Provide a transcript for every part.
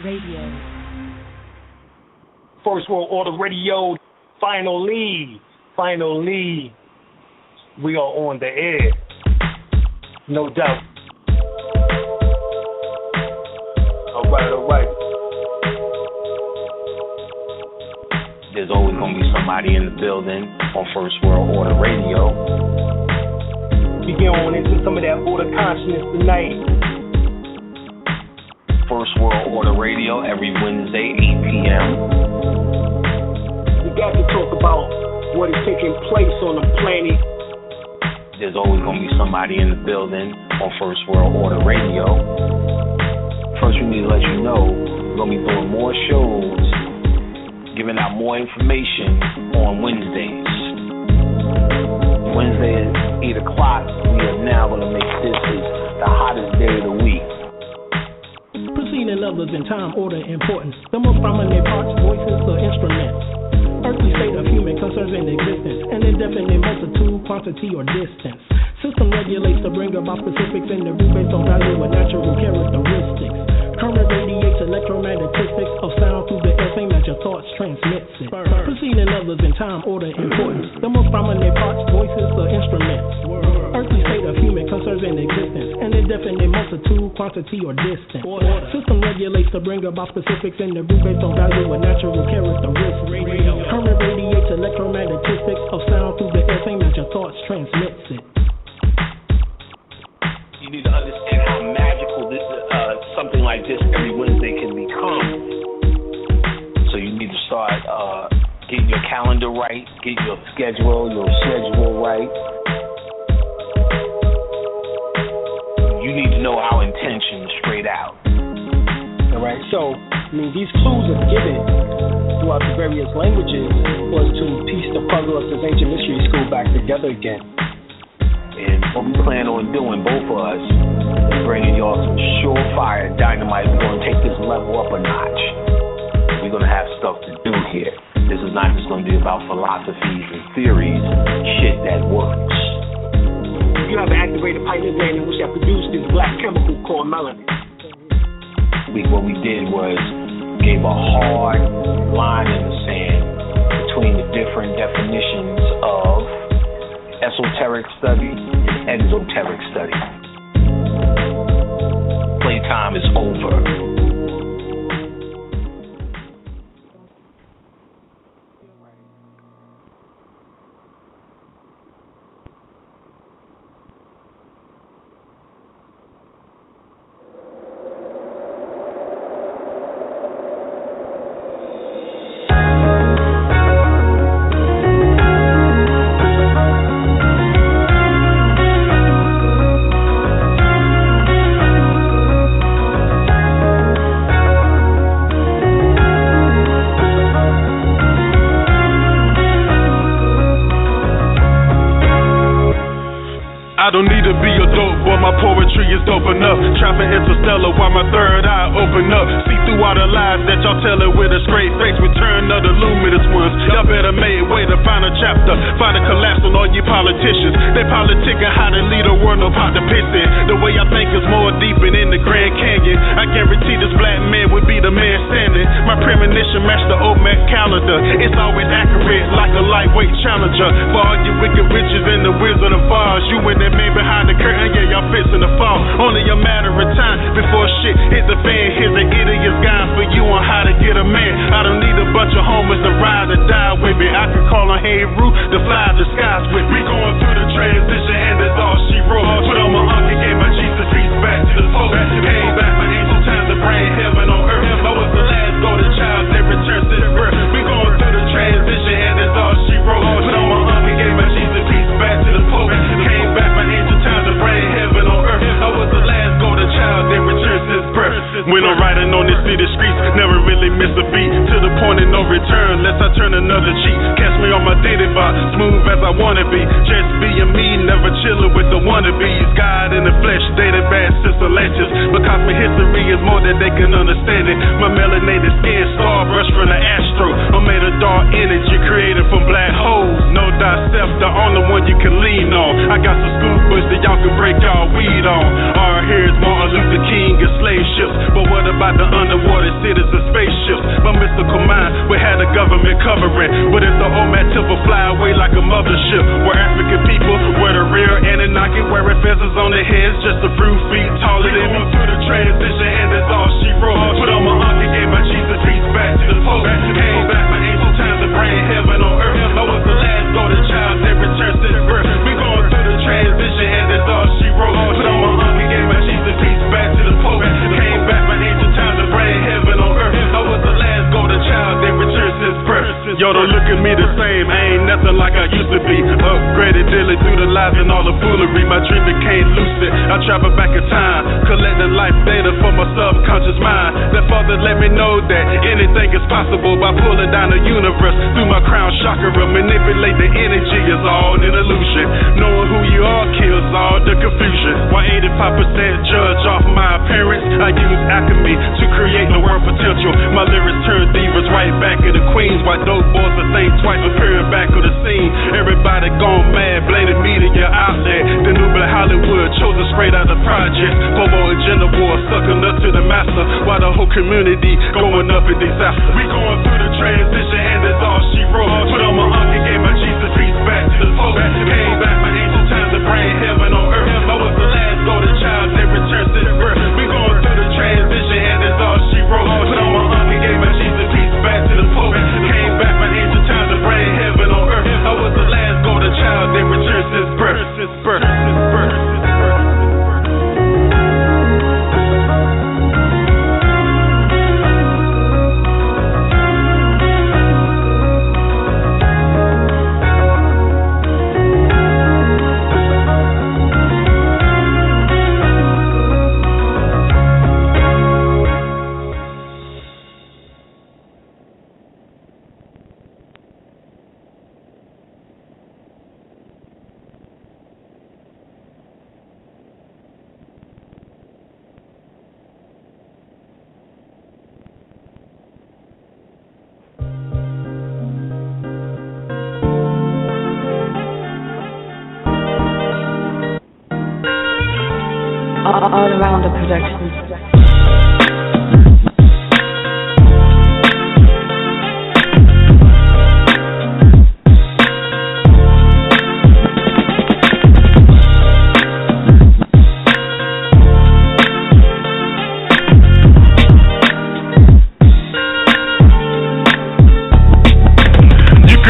Radio. First World Order Radio. Finally, we are on the air. No doubt. All right. There's always going to be somebody in the building on First World Order Radio. We get on into some of that order consciousness tonight. First World Order Radio every Wednesday, 8 p.m. We got to talk about what is taking place on the planet. There's always going to be somebody in the building on First World Order Radio. First, we need to let you know we're going to be doing more shows, giving out more information on Wednesdays. Wednesday at 8 o'clock, we are now going to make this the hottest day of the week. Preceding others in time, order, importance. The most prominent parts, voices, or instruments. Earthly state of human concerns in existence. An indefinite multitude, quantity, or distance. System regulates to bring about specifics in the root based on value and natural characteristics. Current radiates electromagnetistics of sound through the air, same as your thoughts transmits it. Preceding others in time, order, importance. The most prominent parts, voices, or instruments. Earthly state of human concerns in existence. An indefinite multitude, quantity, or distance. System regulates to bring about specifics in the root based on value and natural characteristics. Current radiates electromagnetistics of sound through the air, same as your thoughts transmits it. You need to understand how magical this something like this every Wednesday can become. So you need to start getting your calendar right, get your schedule right. You need to know our intention straight out. All right, so, these clues are given throughout the various languages was to piece the puzzle of this ancient mystery school back together again. And what we plan on doing, both of us, is bringing y'all some surefire dynamite. We're going to take this level up a notch. We're going to have stuff to do here. This is not just going to be about philosophies and theories, shit that works. You have an activated pineal gland in which that produced this black chemical called melanin. What we did was gave a hard line in the sand between the different definitions of esoteric study and exoteric study. Playtime is over. I don't need to be a dope boy, my poetry is dope enough. Trapping interstellar while my third eye open up. See through all the lies that y'all telling with a straight face. Return of the luminous ones. Y'all better make way to find a chapter. Find a collapse on all you politicians. They politicking how to lead a world, no pot to piss in. The way I think is more deep and in the Grand Canyon. I guarantee this black man would be the man standing. My premonition matched the OMAC calendar. It's always accurate like a lightweight challenger. For all you wicked witches and the Wizard of Oz, you and that man behind the curtain, yeah, y'all fixing to fall. Only a matter of time before shit hit the fan. Here's an idiot's guide for you on how to get a man. I don't need a bunch of homers to ride or die with me. I can call on Hey Roo to fly the skies with me. We going through the transition and that's all she wrote. Put on my uncle, gave my Jesus peace back to the folk. Came back my angel time to bring heaven on earth. I was the last golden child that returned to the birth. We going through the transition and that's all she wrote. Put on my uncle, gave my Jesus peace back to the folk. Came back my angel time to bring heaven on earth. I was the last golden child that returned to his birth. When I'm riding on this city streets, never really miss a beat. To the point of no return, lest I turn another cheek. Catch me on my daily vibe, smooth as I wanna be. Just being me, never chilling with the wannabes. God in the flesh, dated bad sister lectures. Because my history is more than they can understand it. My melanated skin, star brush from the astro. I'm made of dark energy created from black holes. Know thyself, the only one you can lean on. I got some school books that y'all can break y'all weed on. Our here's Martin Luther King and slave ships. But what about the underwater cities Yo, don't look at me the same, I ain't nothing like I used to be. Upgraded daily through the lies and all the foolery. My dream became lucid, I travel back in time, collecting life data for my subconscious mind. That father let me know that anything is possible by pulling down the universe through my crown chakra. Manipulate the energy is all an illusion. Knowing who you are kills all the confusion. Why 85% judge off my appearance? I use alchemy to create the world potential. My lyrics turn divas right back into queens. Why dope boys that think twice appearing back on the scene? Everybody gone mad, blaming media outlet. The new black Hollywood chosen straight out of projects. Bobo agenda war, sucking up to the master. While the whole community going up in disaster. We going through the transition and that's all she wrote. Put on my uncle, gave my Jesus peace back to the folk. Came back my angel times to bring heaven on earth. I was the last golden child that returned to the birth. We going through the transition and that's all she wrote. Put on my uncle, gave my Jesus peace back to the folk. Came back my angel times to bring heaven on earth. I was the last golden child that returned to his birth. All around the production.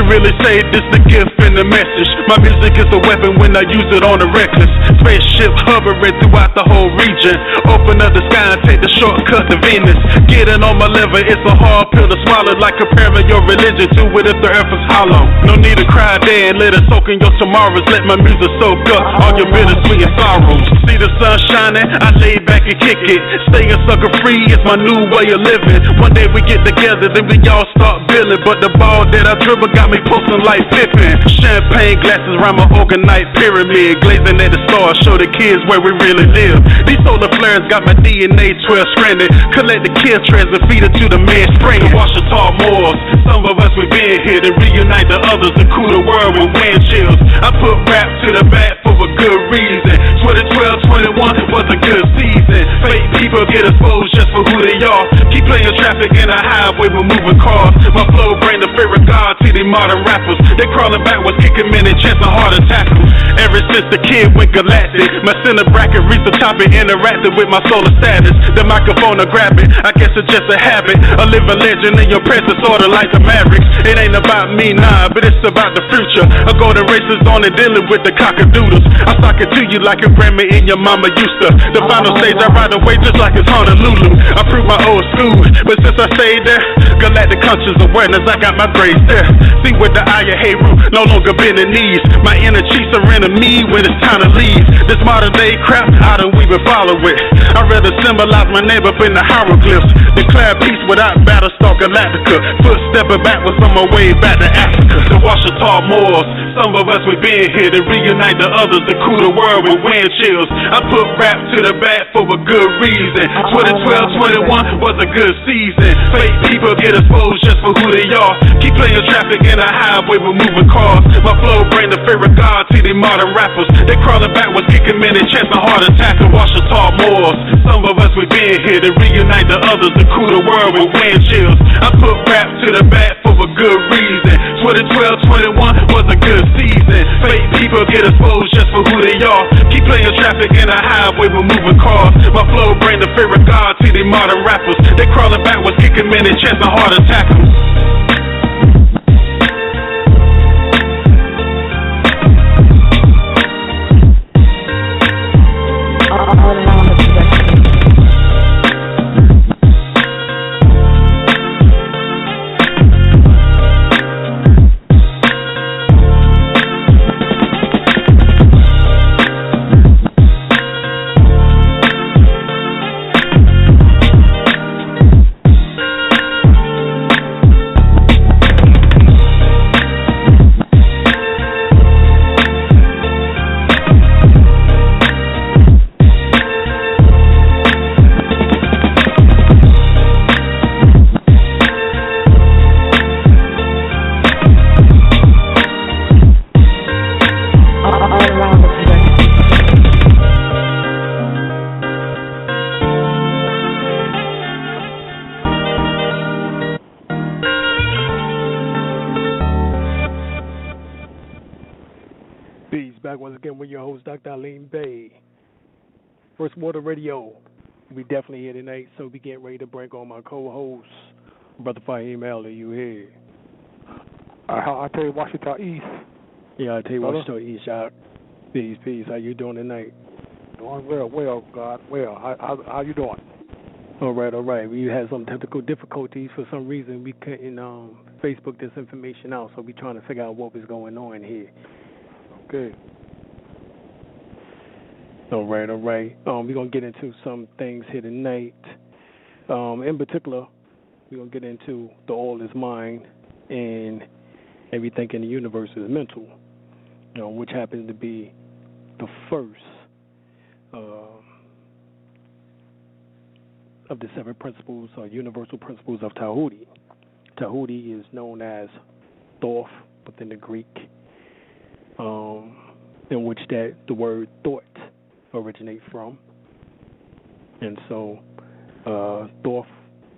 Really say this the gift and the message. My music is a weapon when I use it on the reckless. Spaceship hovering throughout the whole region. Open up the sky and take the shortcut to Venus. Getting on my level, it's a hard pill to swallow. Like comparing your religion to it if the earth is hollow. No need to cry there and let it soak in your tomorrows. Let my music soak up all your bittersweet and sorrows. See the sun shining, I lay back and kick it. Staying sucker free is my new way of living. One day we get together, then we all start building. But the ball that I dribble got me posting like Pippin. Champagne glasses round my organite pyramid. Glazing at the stars, show the kids where we really live. These solar flares got my DNA 12 stranded. Collect the kill trails and feed it to the man spring. Wash the tall moors. Some of us we been here to reunite the others and cool the world with wind chills. I put rap to the back for a good reason. 2012, 21 was a good season. Fake people get exposed just for who they are. Keep playing traffic in the highway with moving cars. My flow bring the fear of God to these modern rappers. They crawling backwards, kicking men and chance a heart attack. Ever since the kid went galactic, my center bracket reached the top and interacted with my solar status. The microphone I grab it, I guess it's just a habit. A living legend in your presence, sorta like the Mavericks. It ain't about me, nah, but it's about the future. I go to races on and dealing with the cockadoodles. I sock it to you like a Grammy in your mama used to. The final stage I ride away just like it's Honolulu. I prove my old school, but since I stayed there, galactic conscious awareness, I got my grades there. See with the eye of Heru, no longer bending knees. My inner chiefs are in me when it's time to leave. This modern day crap, I don't even follow it. I'd rather symbolize my name up in the hieroglyphs. Declare peace without Battlestar Galactica. Footstepping backwards on my way back to Africa. To wash the tall moors. Some of us we been here to reunite the others, to cool the world with wind chills. I put rap to the back for a good reason. 2012, 21 was a good season. Fake people get exposed just for who they are. Keep playing traffic in the highway with moving cars. My flow bring the fear of God to these modern rappers. They crawling backwards, kicking men and chance a heart attack and wash the tall moors. Some of us we been here to reunite the others, to cool the world with wind chills. I put rap to the back for a good reason. 2012, 21 was a good season. Fake people get exposed just for who they are. Keep playing traffic in the highway with moving cars. My flow bring the fear of God to these modern rappers. They crawling backwards, kicking men and chance a heart attack them. back once again with your host, Dr. Alim Bey. First Water Radio. We definitely here tonight, so we getting ready to bring on my co-host, Brother Fahim. Are you here? I tell you, Washington East. Yeah, I tell you, Washington East. Peace. How you doing tonight? Doing well, God. Well, how you doing? All right. We had some technical difficulties for some reason. We couldn't Facebook this information out, so we trying to figure out what was going on here. Okay. All right. We're gonna get into some things here tonight. In particular, we're gonna get into the all is mind and everything in the universe is mental. Which happens to be the first of the 7 principles or universal principles of Tahuti. Tahuti is known as Thoth within the Greek, in which that the word thought originates from. And so Thoth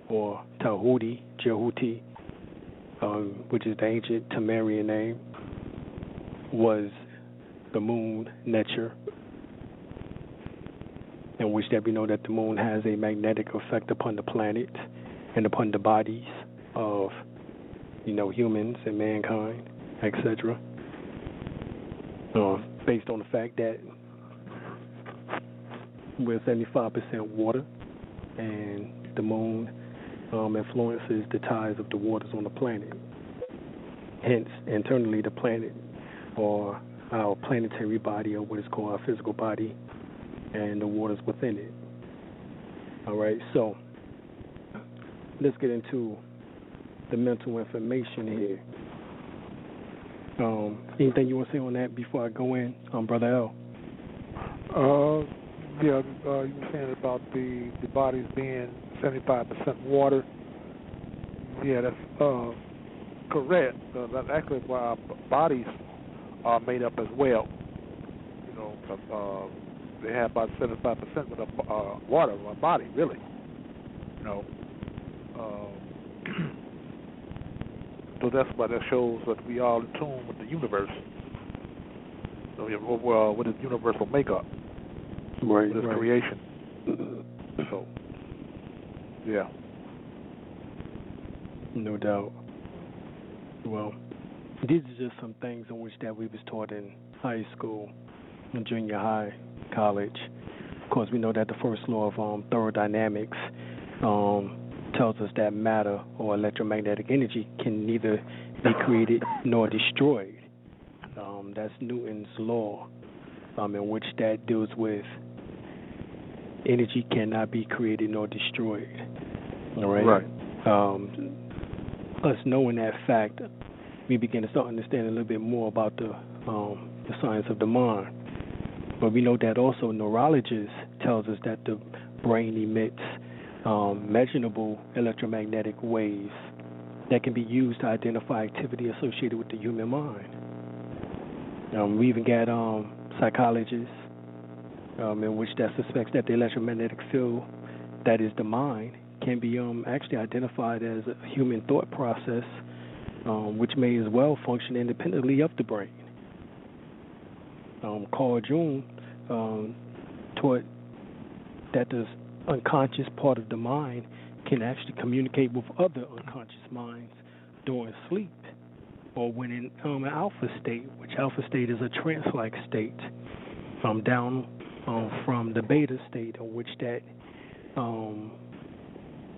or Tahuti, Jehuti, which is the ancient Tamarian name, was the moon nature, in which that we know that the moon has a magnetic effect upon the planet and upon the bodies of, humans and mankind, etc. Based on the fact that we're 75% water, and the moon influences the tides of the waters on the planet. Hence, internally, the planet, or our planetary body, or what is called our physical body, and the waters within it. All right, so let's get into the mental information here. Anything you want to say on that before I go in, Brother L? You were saying about the bodies being 75% water. Yeah, that's correct. That's actually why our bodies are made up as well. They have about 75% with water in our body, really. So that's why that shows that we are in tune with the universe. So with its universal makeup, right, with its creation. So, yeah. No doubt. Well, these are just some things in which that we was taught in high school, in junior high, college. Of course, we know that the first law of thermodynamics tells us that matter or electromagnetic energy can neither be created nor destroyed. That's Newton's law, in which that deals with energy cannot be created nor destroyed. All right. Us knowing that fact, we begin to start understanding a little bit more about the science of the mind. But we know that also neurologists tells us that the brain emits measurable electromagnetic waves that can be used to identify activity associated with the human mind. We even got psychologists in which that suspects that the electromagnetic field that is the mind can be actually identified as a human thought process, which may as well function independently of the brain. Carl Jung taught that the unconscious part of the mind can actually communicate with other unconscious minds during sleep or when in an alpha state, which alpha state is a trance-like state, down from the beta state, in which that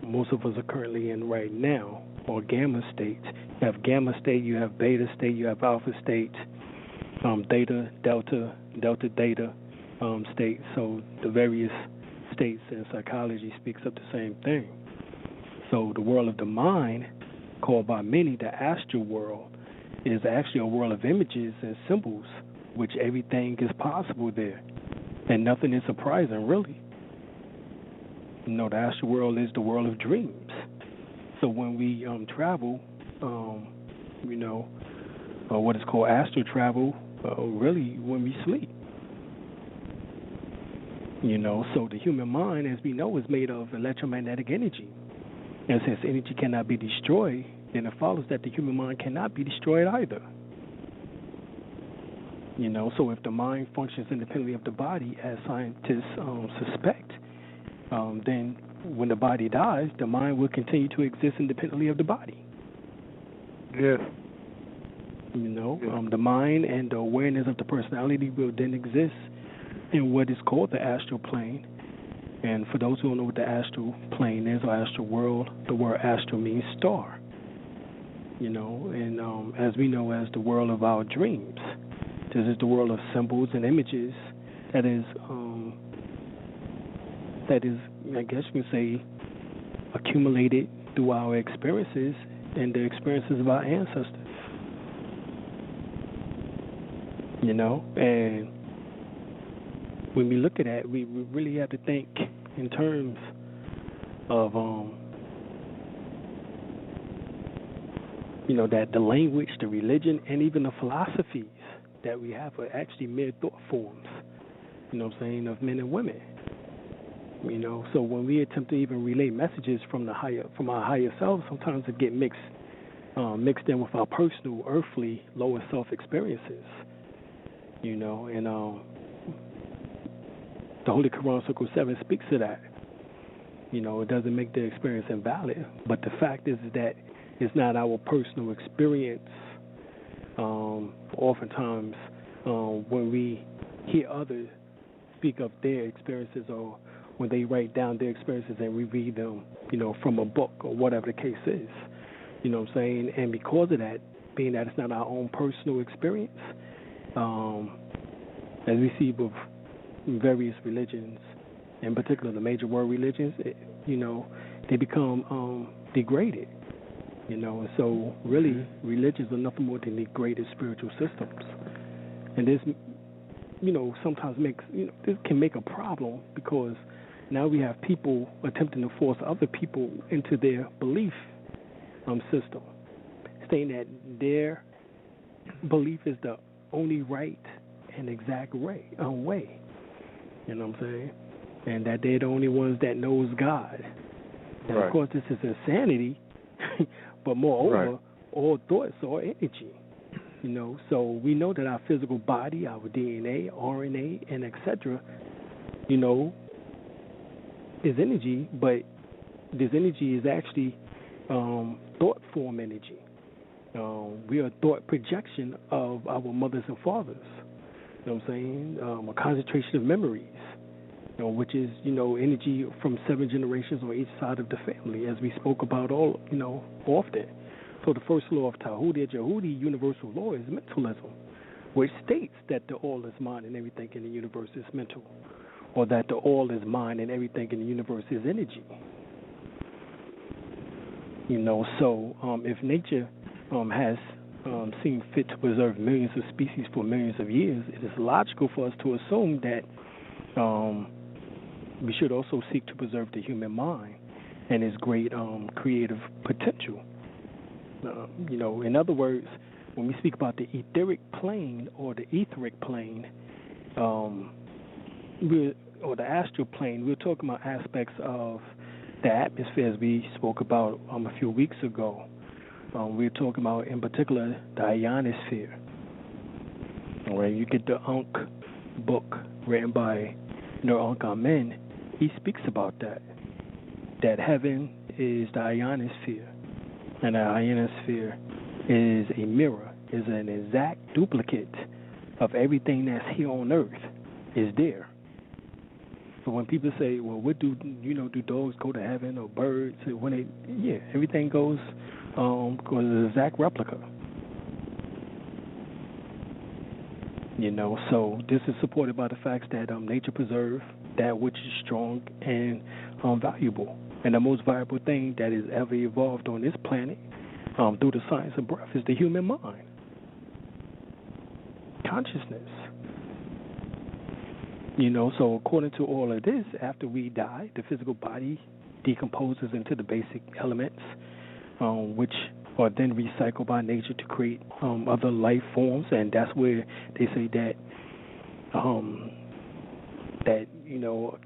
most of us are currently in right now, or gamma state. You have gamma state, you have beta state, you have alpha state, theta, delta, theta state. So the various states in psychology speaks of the same thing. So the world of the mind, called by many the astral world, is actually a world of images and symbols, which everything is possible there, and nothing is surprising, really. The astral world is the world of dreams. So when we travel, what is called astral travel, really when we sleep. So the human mind, as we know, is made of electromagnetic energy. And since energy cannot be destroyed, then it follows that the human mind cannot be destroyed either. So if the mind functions independently of the body, as scientists suspect, then when the body dies, the mind will continue to exist independently of the body. Yes. The mind and the awareness of the personality will then exist in what is called the astral plane. And for those who don't know what the astral plane is or astral world, the word astral means star. And as we know, as the world of our dreams, this is the world of symbols and images that is, I guess you can say, accumulated through our experiences and the experiences of our ancestors. And when we look at that, we really have to think in terms of, that the language, the religion, and even the philosophies that we have are actually mere thought forms, of men and women. So when we attempt to even relay messages from our higher selves, sometimes it get mixed in with our personal, earthly, lower self experiences. And the Holy Quran, Surah 7, speaks to that. It doesn't make the experience invalid, but the fact is that it's not our personal experience. Oftentimes, when we hear others speak of their experiences, or when they write down their experiences and we read them, from a book or whatever the case is, And because of that, being that it's not our own personal experience, as we see with various religions, in particular the major world religions, they become degraded. And so really religions are nothing more than degraded spiritual systems. And this, sometimes this can make a problem, because now we have people attempting to force other people into their belief system, saying that their belief is the only right and exact way. And that they're the only ones that knows God. And of course, this is insanity. But moreover, all thoughts are energy. So we know that our physical body, our DNA, RNA, and etc., is energy, but this energy is actually thought form energy. We are a thought projection of our mothers and fathers. A concentration of memories, which is, energy from 7 generations on each side of the family, as we spoke about often. So the first law of Tahuti, Jehudi, universal law, is mentalism, which states that the all is mind and everything in the universe is mental, or that the all is mind and everything in the universe is energy. So if nature has seen fit to preserve millions of species for millions of years, it is logical for us to assume that we should also seek to preserve the human mind and its great creative potential. In other words, when we speak about the etheric plane or the etheric plane, or the astral plane, we're talking about aspects of the atmosphere, as we spoke about a few weeks ago. We're talking about, in particular, the ionosphere. When you get the Ankh book written by Ankh Amen, he speaks about that heaven is the ionosphere, and the ionosphere is a mirror, is an exact duplicate of everything that's here on earth is there. So when people say, well, what do dogs go to heaven, or birds? Everything goes an exact replica. So this is supported by the facts that nature preserves that which is strong and valuable. And the most valuable thing that has ever evolved on this planet through the science of breath is the human mind. Consciousness. So according to all of this, after we die, the physical body decomposes into the basic elements, which are then recycled by nature to create other life forms, and that's where they say that a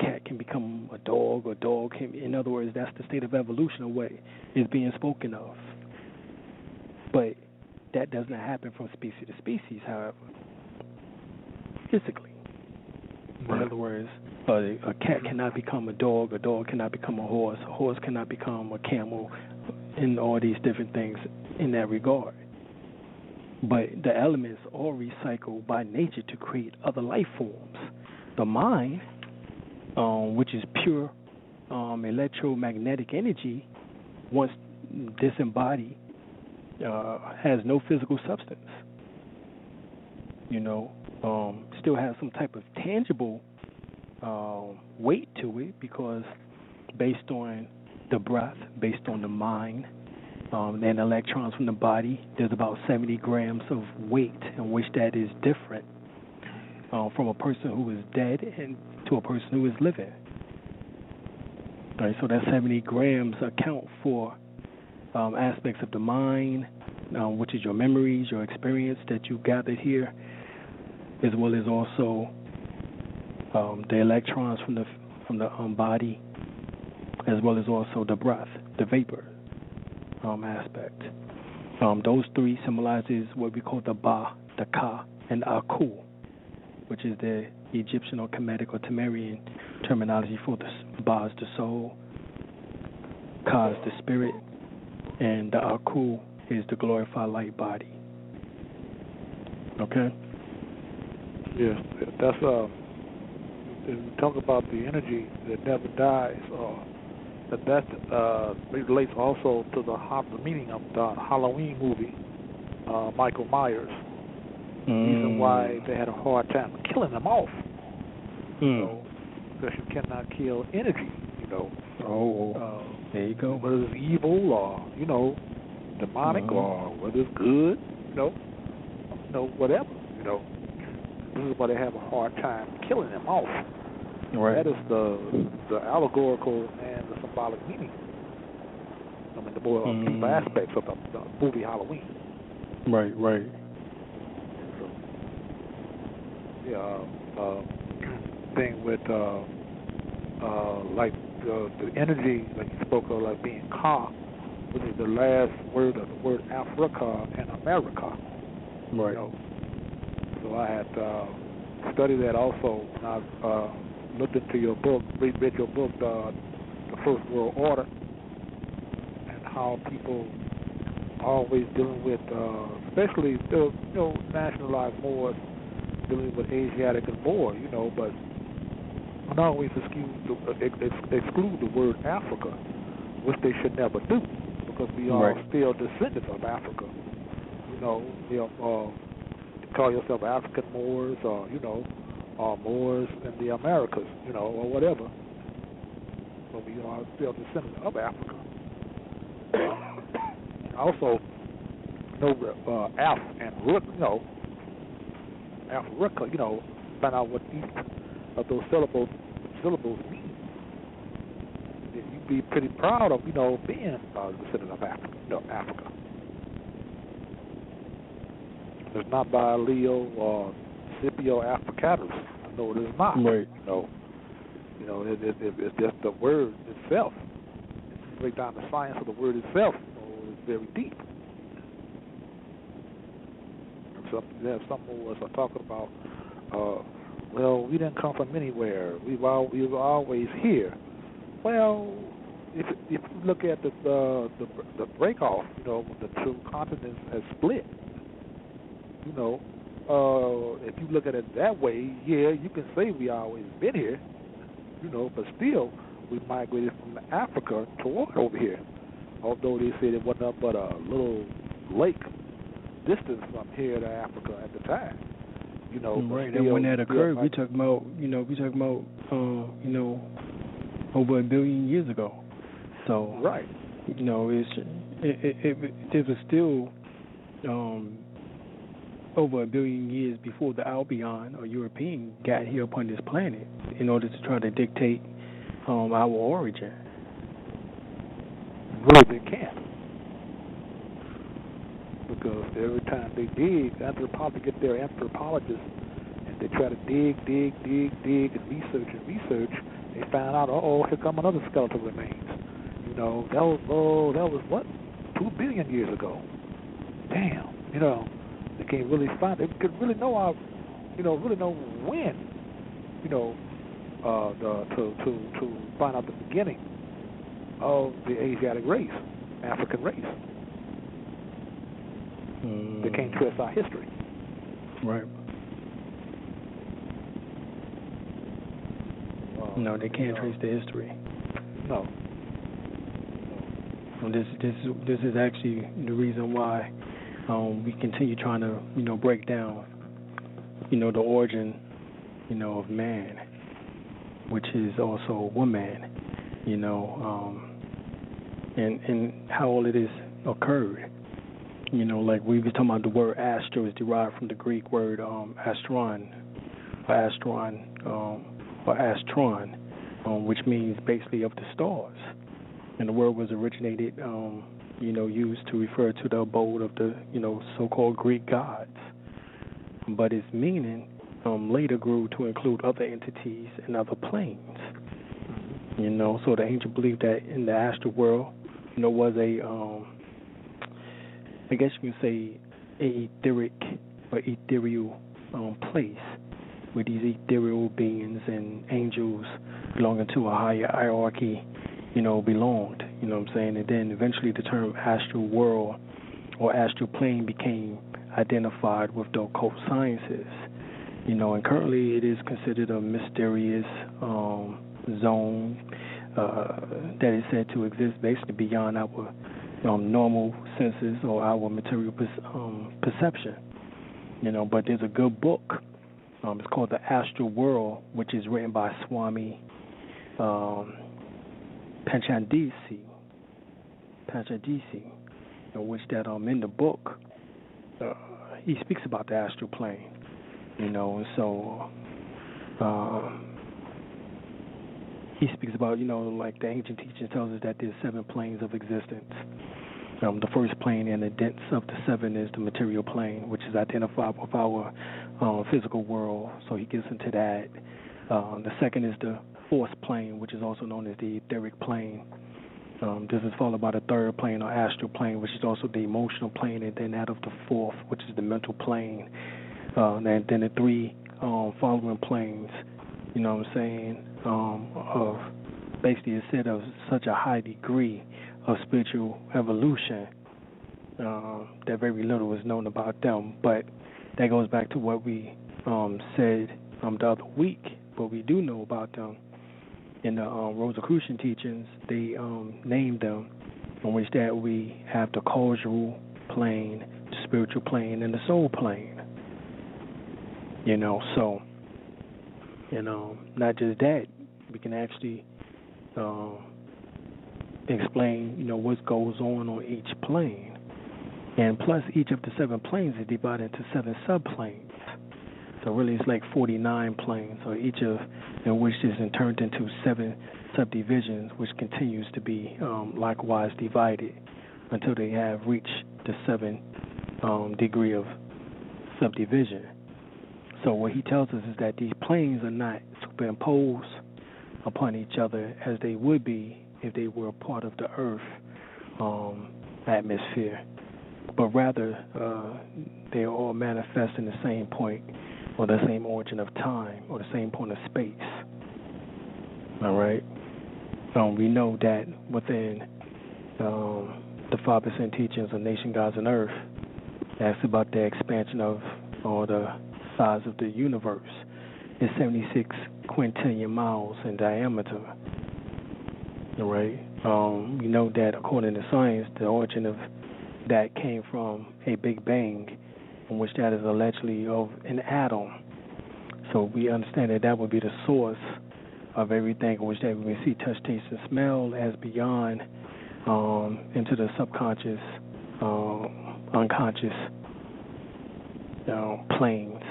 cat can become a dog, or dog can. In other words, that's the state of evolution of what is being spoken of. But that does not happen from species to species, however. physically. In other words, a cat cannot become a dog cannot become a horse cannot become a camel, and all these different things in that regard. But the elements all recycle by nature to create other life forms. The mind, which is pure electromagnetic energy, once disembodied, has no physical substance. Still has some type of tangible weight to it, because based on the breath, based on the mind, and electrons from the body, there's about 70 grams of weight, in which that is different from a person who is dead and to a person who is living. All right, so that 70 grams account for aspects of the mind, which is your memories, your experience that you gathered here, as well as also the electrons from the body, as well as also the breath, the vapor aspect. Those three symbolizes what we call the Ba, the Ka, and the Aku, which is the Egyptian or Kemetic or Temerian terminology for the Ba is the soul, Ka is the spirit, and the Aku is the glorified light body. Okay? Yes, that's we talk about the energy that never dies. That relates also to the meaning of the Halloween movie, Michael Myers. The reason why they had a hard time killing him off, because you cannot kill energy, there you go. Whether it's evil or demonic or whether it's good, whatever, This is why they have a hard time killing him off. Right. That is the allegorical and the symbolic meaning. I mean, the more deeper aspects of the movie Halloween. Right. So, thing with like the energy, like you spoke of, like being Ka, which is the last word of the word Africa and America. Right. So I had studied that also when I looked into your book, read your book, The First World Order, and how people are always dealing with, especially nationalized Moors, dealing with Asiatic and Moor, but I always exclude the word Africa, which they should never do, because we are still descendants of Africa. Call yourself African Moors, or Moors in the Americas, or whatever. But we are still descendants of Africa. Also, Af and Rook, Africa, find out what each of those syllables mean. You'd be pretty proud of, being a descendant of Africa. It's not by Leo or Scipio Africanus. No, it is not. Right. It's just the word itself. If you break down the science of the word itself, it's very deep. Some of us are talking about, we didn't come from anywhere. We were always here. Well, if you look at the break off, when the two continents have split, if you look at it that way, you can say we always been here, but still we migrated from Africa toward over here. Although they said it wasn't up but a little lake distance from here to Africa at the time. Right, and when that occurred, we talking about over 1 billion years ago. So right, it was still over 1 billion years before the Albion or European got here upon this planet in order to try to dictate our origin. Really, they can't. Because every time they dig, anthropologists get their anthropologists and they try to dig and research, they find out, here come another skeletal remains. That was what? 2 billion years ago. Damn, they can't really find it. They could really know really know when, to find out the beginning of the Asiatic race, African race. They can't trace our history. Right. No, they can't trace the history. No. This is actually the reason why we continue trying to break down the origin of man, which is also woman, and how all of this occurred. Like we were talking about, the word astro is derived from the Greek word astron, which means basically of the stars. And the word was originated, used to refer to the abode of the, so-called Greek gods. But its meaning later grew to include other entities and other planes. So the ancient believed that in the astral world, was a, I guess you can say, a etheric or ethereal place where these ethereal beings and angels belonging to a higher hierarchy, belonged. You know what I'm saying? And then eventually the term astral world or astral plane became identified with the occult sciences. And currently it is considered a mysterious zone that is said to exist basically beyond our normal senses or our material perception. But there's a good book. It's called The Astral World, which is written by Swami Panchandisi, in which that in the book he speaks about the astral plane, and so he speaks about like the ancient teaching tells us that there's 7 planes of existence. The first plane and the dense of the 7 is the material plane, which is identified with our physical world. So he gets into that. The second is the fourth plane, which is also known as the etheric plane. This is followed by the third plane or astral plane, which is also the emotional plane, and then that of the fourth, which is the mental plane. And then the 3 following planes, of basically it's said of such a high degree of spiritual evolution that very little is known about them. But that goes back to what we said the other week. What we do know about them in the Rosicrucian teachings, they named them, in which that we have the causal plane, the spiritual plane, and the soul plane. So, not just that, we can actually explain, what goes on each plane. And plus, each of the 7 planes is divided into 7 subplanes. So really, it's like 49 planes, or each of which is turned into 7 subdivisions, which continues to be likewise divided until they have reached the 7th degree of subdivision. So what he tells us is that these planes are not superimposed upon each other as they would be if they were a part of the Earth atmosphere, but rather they all manifest in the same point or the same origin of time or the same point of space. All right? We know that within the 5% teachings of Nation, Gods, and Earth, that's about the expansion of or the size of the universe is 76 quintillion miles in diameter. All right. We know that according to science, the origin of that came from a Big Bang, in which that is allegedly of an atom. So we understand that that would be the source of everything, in which that we see, touch, taste, and smell as beyond into the subconscious, unconscious planes,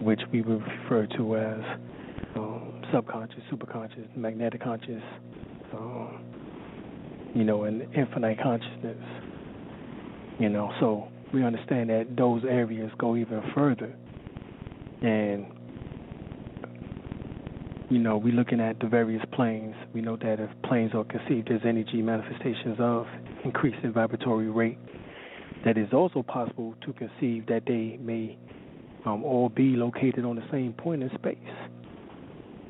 which we would refer to as subconscious, superconscious, magnetic conscious, and infinite consciousness. So we understand that those areas go even further. And, we're looking at the various planes. We know that if planes are conceived as energy manifestations of increasing vibratory rate, that is also possible to conceive that they may all be located on the same point in space,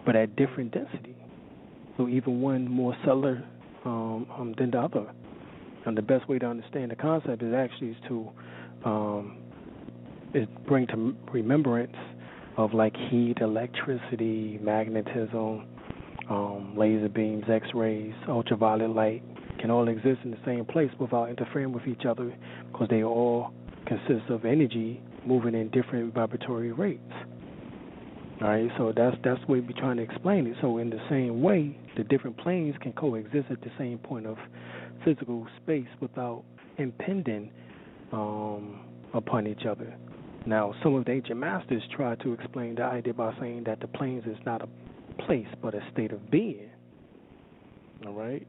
but at different density. So even one more cellular than the other. And the best way to understand the concept is actually to bring to remembrance of like heat, electricity, magnetism, laser beams, X-rays, ultraviolet light can all exist in the same place without interfering with each other, because they all consist of energy moving in different vibratory rates. All right, so that's the way we're trying to explain it. So in the same way, the different planes can coexist at the same point of physical space without impinging upon each other. Now, some of the ancient masters try to explain the idea by saying that the planes is not a place but a state of being. All right,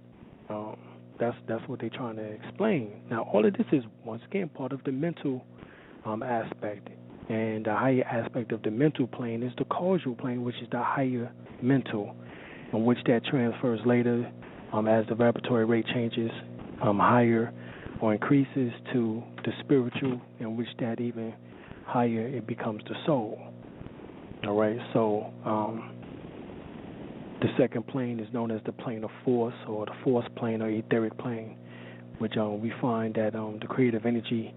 that's what they're trying to explain. Now, all of this is once again part of the mental aspect, and the higher aspect of the mental plane is the causal plane, which is the higher mental, on which that transfers later as the vibratory rate changes higher or increases to the spiritual, in which that even higher it becomes the soul. All right, so the second plane is known as the plane of force, or the force plane, or etheric plane, which we find that the creative energy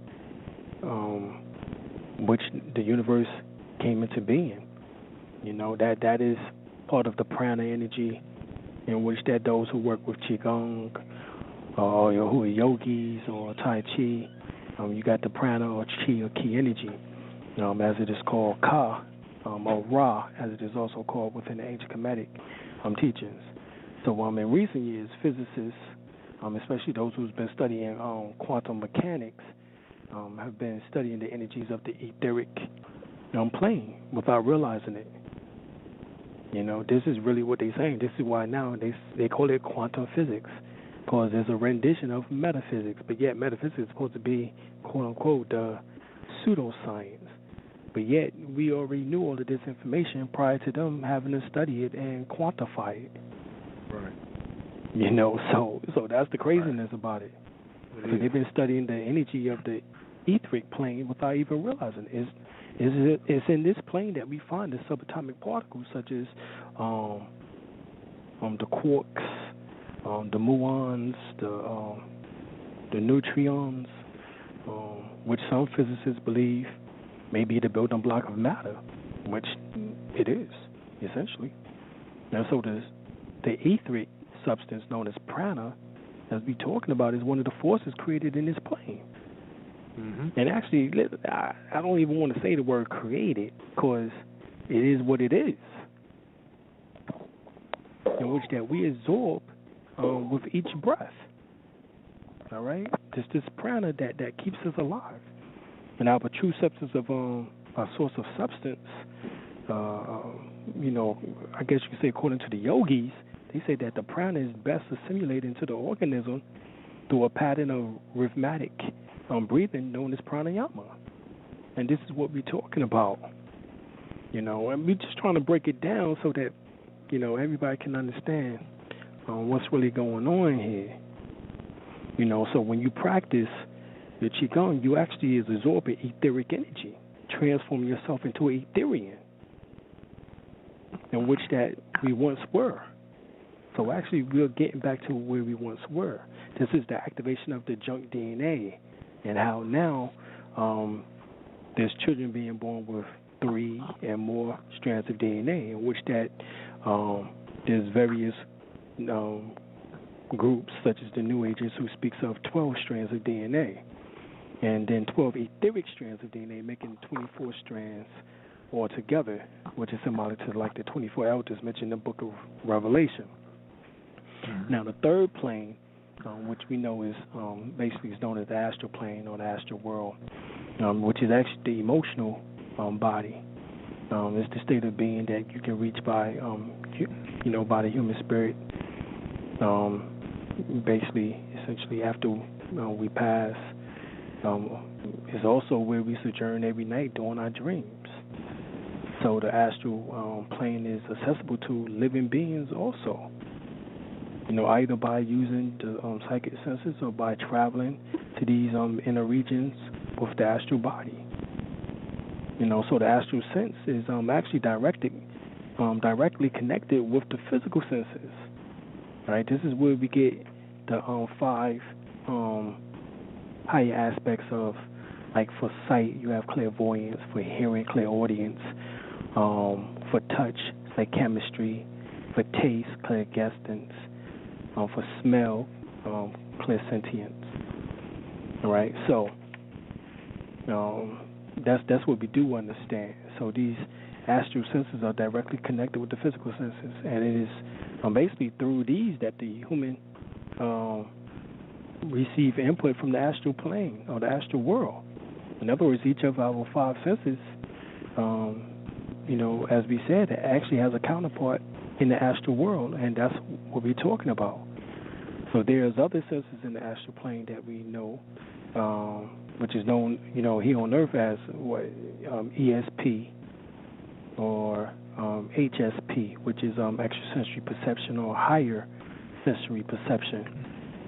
which the universe came into being. You know, that is part of the prana energy, in which that those who work with qigong, or who are yogis or tai chi, you got the prana or chi or ki energy, as it is called ka, or ra, as it is also called within the ancient Kemetic teachings. So in recent years, physicists, especially those who've been studying quantum mechanics, have been studying the energies of the etheric plane without realizing it. You know, this is really what they're saying. This is why now they call it quantum physics, because there's a rendition of metaphysics, but yet metaphysics is supposed to be, quote-unquote, pseudoscience. But yet we already knew all of this information prior to them having to study it and quantify it. Right. You know, so that's the craziness about it. Because they've been studying the energy of the etheric plane without even realizing it. It's in this plane that we find the subatomic particles such as the quarks, the muons, the neutrons, which some physicists believe may be the building block of matter, which it is, essentially. And so the etheric substance known as prana, as we're talking about, is one of the forces created in this plane. Mm-hmm. And actually, I don't even want to say the word created, because it is what it is, in which that we absorb with each breath. All right? This prana that keeps us alive. And our true substance of our source of substance, you know, I guess you could say according to the yogis, they say that the prana is best assimilated into the organism through a pattern of rhythmic breathing known as pranayama. And this is what we're talking about, you know, and we're just trying to break it down so that, you know, everybody can understand what's really going on here. You know, so when you practice the qigong, you actually is absorbing etheric energy, transforming yourself into an Etherian, in which that we once were. So actually, we're getting back to where we once were. This is the activation of the junk DNA, and how now there's children being born with 3 and more strands of DNA, in which that there's various groups, such as the New Agers, who speaks of 12 strands of DNA, and then 12 etheric strands of DNA, making 24 strands altogether, which is symbolic to like the 24 elders mentioned in the book of Revelation. Mm-hmm. Now, the third plane, which we know is basically is known as the astral plane or the astral world, which is actually the emotional body. It's the state of being that you can reach by, you know, by the human spirit. Basically, essentially, after we pass, is also where we sojourn every night during our dreams. So the astral plane is accessible to living beings also. You know, either by using the psychic senses or by traveling to these inner regions with the astral body. So the astral sense is actually directly connected with the physical senses. Right? This is where we get the 5 higher aspects of, like for sight, you have clairvoyance, for hearing, clairaudience, for touch, like chemistry, for taste, clairgustance, for smell, clairsentience. All right, so that's what we do understand. So these astral senses are directly connected with the physical senses, and it is basically through these that the human receive input from the astral plane or the astral world. In other words, each of our 5 senses, as we said, it actually has a counterpart in the astral world, and that's what we're talking about. So there's other senses in the astral plane that we know, which is known, here on Earth as ESP or HSP, which is extrasensory perception or higher sensory perception.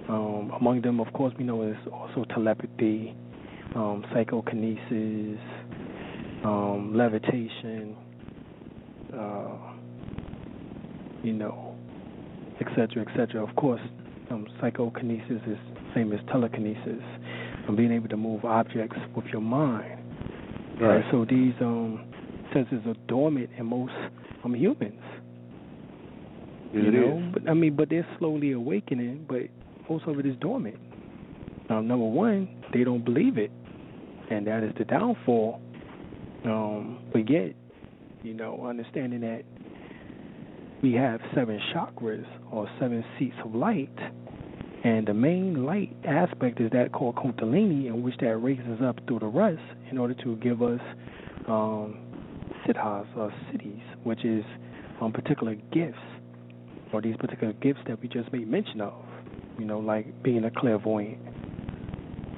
Among them, of course, we know is also telepathy, psychokinesis, levitation, et cetera, et cetera. Of course, psychokinesis is same as telekinesis, being able to move objects with your mind. Right. So these senses are dormant in most humans. But they're slowly awakening. But most of it is dormant. Number one, they don't believe it, and that is the downfall. But yet, understanding that we have 7 chakras or 7 seats of light, and the main light aspect is that called Kundalini, in which that raises up through the rest in order to give us siddhas or siddhis, which is particular gifts, or these particular gifts that we just made mention of, like being a clairvoyant.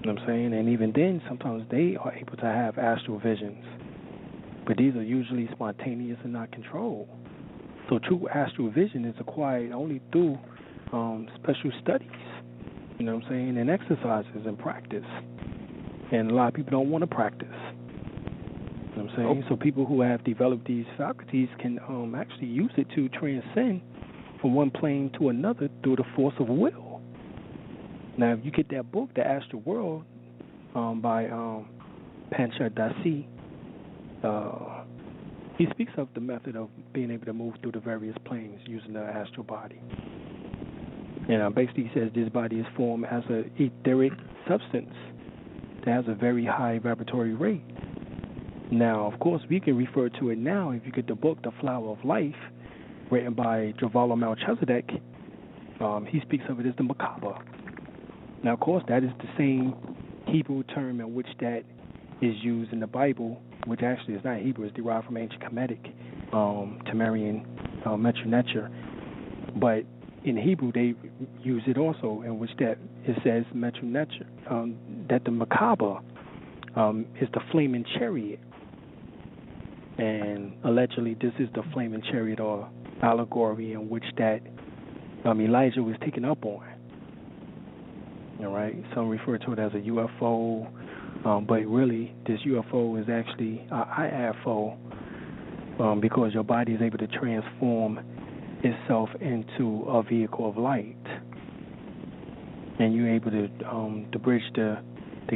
You know what I'm saying? And even then, sometimes they are able to have astral visions. But these are usually spontaneous and not controlled. So true astral vision is acquired only through special studies, you know what I'm saying, and exercises and practice. And a lot of people don't want to practice. You know what I'm saying? So people who have developed these faculties can actually use it to transcend from one plane to another through the force of will. Now, if you get that book, The Astral World, by Panchar Dasi, he speaks of the method of being able to move through the various planes using the astral body. And basically he says this body is formed as an etheric substance that has a very high vibratory rate. Now, of course, we can refer to it now if you get the book, The Flower of Life, written by Javalam Melchizedek. He speaks of it as the macabre. Now, of course, that is the same Hebrew term in which that is used in the Bible, which actually is not Hebrew, it's derived from ancient Kemetic, Temerian, Metru Neter. But in Hebrew, they use it also, in which that it says Metru Neter, that the macabre is the flaming chariot. And allegedly, this is the flaming chariot or allegory in which that Elijah was taken up on. All right, some refer to it as a UFO, but really, this UFO is actually an IFO because your body is able to transform itself into a vehicle of light, and you're able to bridge the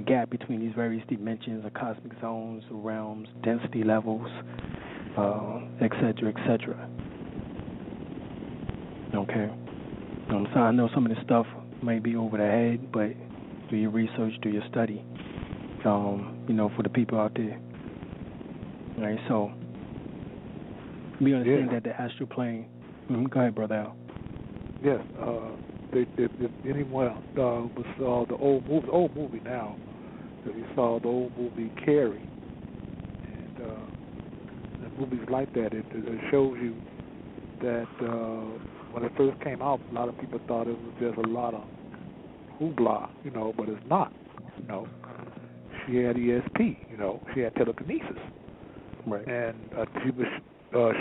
gap between these various dimensions, the cosmic zones, the realms, density levels, et cetera, et cetera. Okay. So I know some of this stuff may be over the head, but do your research, do your study, for the people out there. All right, so we understand that the astral plane. Go ahead, Brother Al. Yes, if anyone saw the old movie now, if you saw the old movie Carrie, and the movies like that, it shows you that when it first came out, a lot of people thought it was just a lot of hoopla, but it's not. She had ESP, she had telekinesis, right? And she was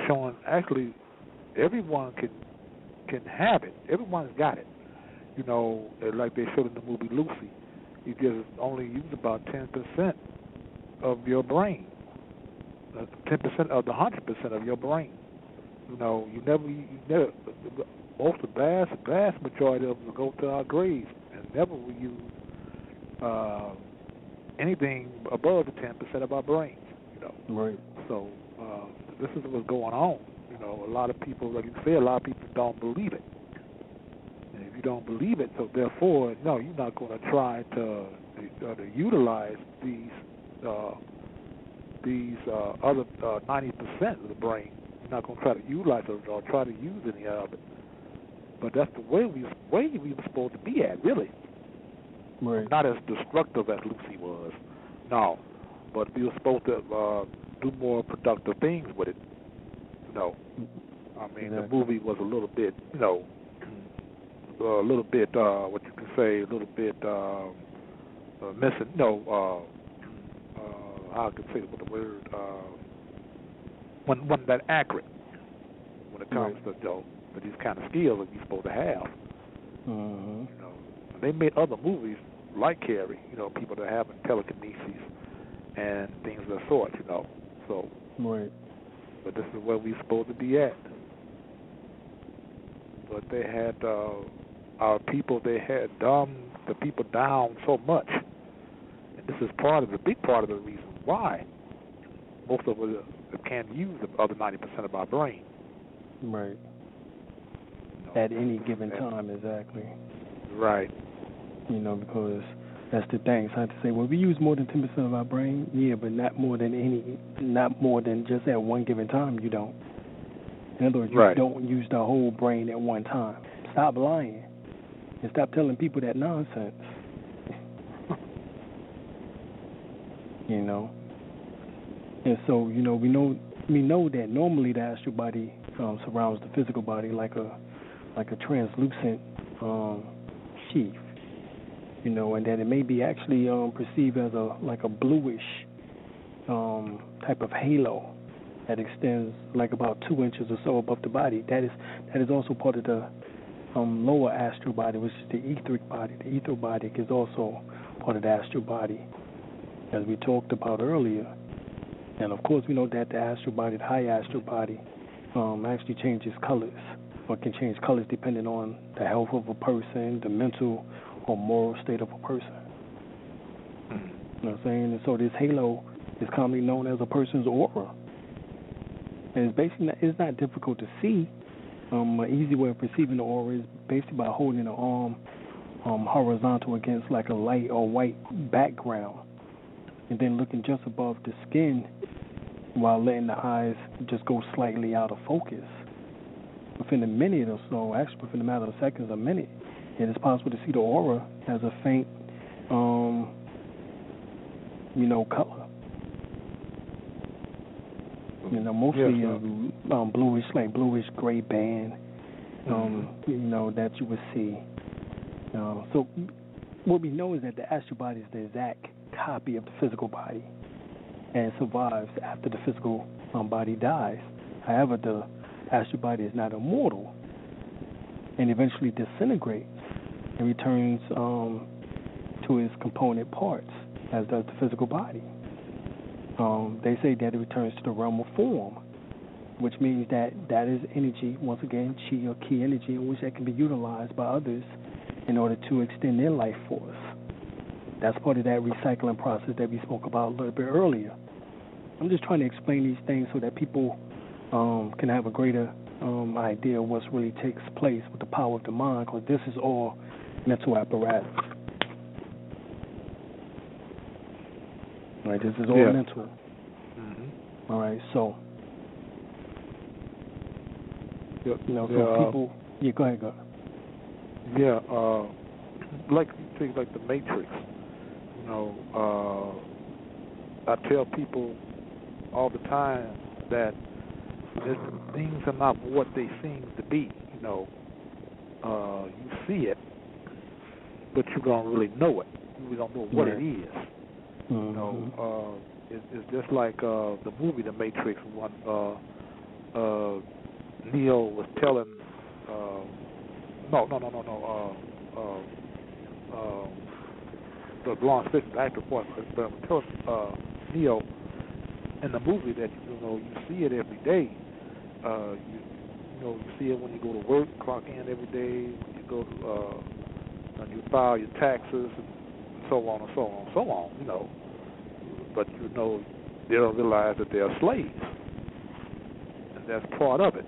showing actually everyone can have it. Everyone's got it. Like they showed in the movie Lucy. You just only use about 10% of your brain. 10% of the 100% of your brain. You know, you never most of the vast majority of them go to our graves, and never will use anything above the 10% of our brains. You know, right. So this is what's going on. You know, a lot of people, like you say, a lot of people don't believe it. And if you don't believe it, so therefore, no, you're not going to try to utilize these other 90% of the brain. You're not going to try to utilize it or try to use any of it. But that's the way we were supposed to be at, really. Right. Not as destructive as Lucy was, no. But we were supposed to do more productive things with it. You know, I mean, exactly. The movie was a little bit, you know, what you can say, a little bit missing. You know, how I could say it with the word, wasn't that accurate when it comes to these kind of skills that you're supposed to have. Mm-hmm. You know, they made other movies like Carrie, you know, people that have telekinesis and things of the sort, you know. So, right. But this is where we're supposed to be at. But they had our people. They had dumbed the people down so much, and this is the big part of the reason why most of us can't use the other 90% of our brain. Right. You know, at any given time, exactly. Right. You know, because that's the thing. So I have to say, well, we use more than 10% of our brain, yeah, but not more than just at one given time. You don't. In other words, you don't use the whole brain at one time. Stop lying and stop telling people that nonsense. You know. And so, you know, we know that normally the astral body surrounds the physical body like a translucent sheath. You know, and that it may be actually perceived as a bluish type of halo that extends like about 2 inches or so above the body. That is also part of the lower astral body, which is the etheric body. The etheric body is also part of the astral body, as we talked about earlier. And of course, we know that the astral body, the high astral body, actually changes colors, or can change colors depending on the health of a person, the mental or moral state of a person. You know what I'm saying? And so this halo is commonly known as a person's aura. And it's not difficult to see. An easy way of perceiving the aura is basically by holding the arm horizontal against like a light or white background, and then looking just above the skin while letting the eyes just go slightly out of focus. Within a minute or so, actually within a matter of seconds, a minute, it is possible to see the aura as a faint, color. You know, mostly bluish gray band, that you would see. So what we know is that the astral body is the exact copy of the physical body and survives after the physical body dies. However, the astral body is not immortal and eventually disintegrates and returns to its component parts, as does the physical body. They say that it returns to the realm of form, which means that is energy, once again, chi or key energy, in which that can be utilized by others in order to extend their life force. That's part of that recycling process that we spoke about a little bit earlier. I'm just trying to explain these things so that people can have a greater idea of what really takes place with the power of the mind, because this is all mental apparatus. All right, this is all mental. Mm-hmm. All right, so people. Yeah, go ahead, Yeah, like things like the Matrix. I tell people all the time that things are not what they seem to be. You see it, but you don't really know it. You really don't know what it is. Mm-hmm. It's just like the movie The Matrix. When Neo was telling, the Lawrence Fishburne actor was telling Neo in the movie that you see it every day. You see it when you go to work, clock in every day. When you go to when you file your taxes, and so on and so on and so on. But they don't realize that they are slaves, and that's part of it.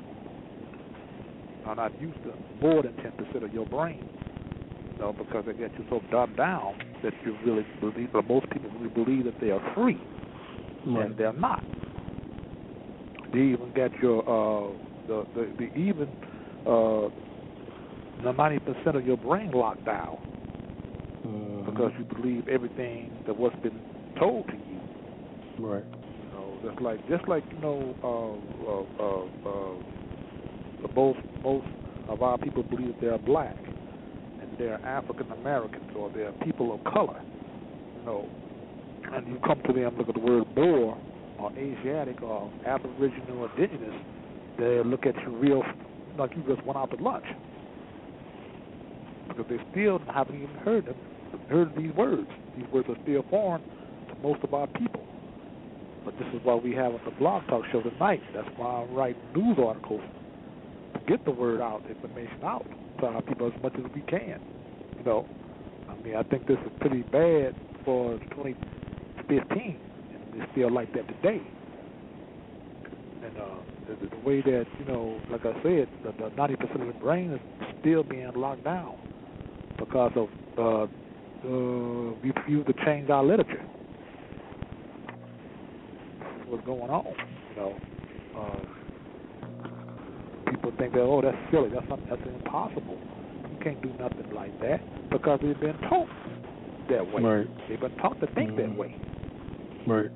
Are not used to more than 10% of your brain, because they get you so dumbed down that you really believe, or most people really believe that they are free, and they're not. They even get your the 90% of your brain locked down because you believe everything that what's been told to you. Right. Just like most of our people believe that they're black and they're African Americans or they're people of color, and you come to them, look at the word Boer or Asiatic or Aboriginal or Indigenous, they look at you real like you just went out to lunch because they still haven't even heard these words. These words are still foreign to most of our people. But this is why we have the Blog Talk Show tonight. That's why I write news articles to get the word out, information out to our people as much as we can. I think this is pretty bad for 2015, and it's still like that today. And the way that, like I said, the 90% of the brain is still being locked down because of we refuse to change our literature. What's going on? People think that, that's silly. That's impossible. You can't do nothing like that because they've been taught that way. Right. They've been taught to think that way. Right.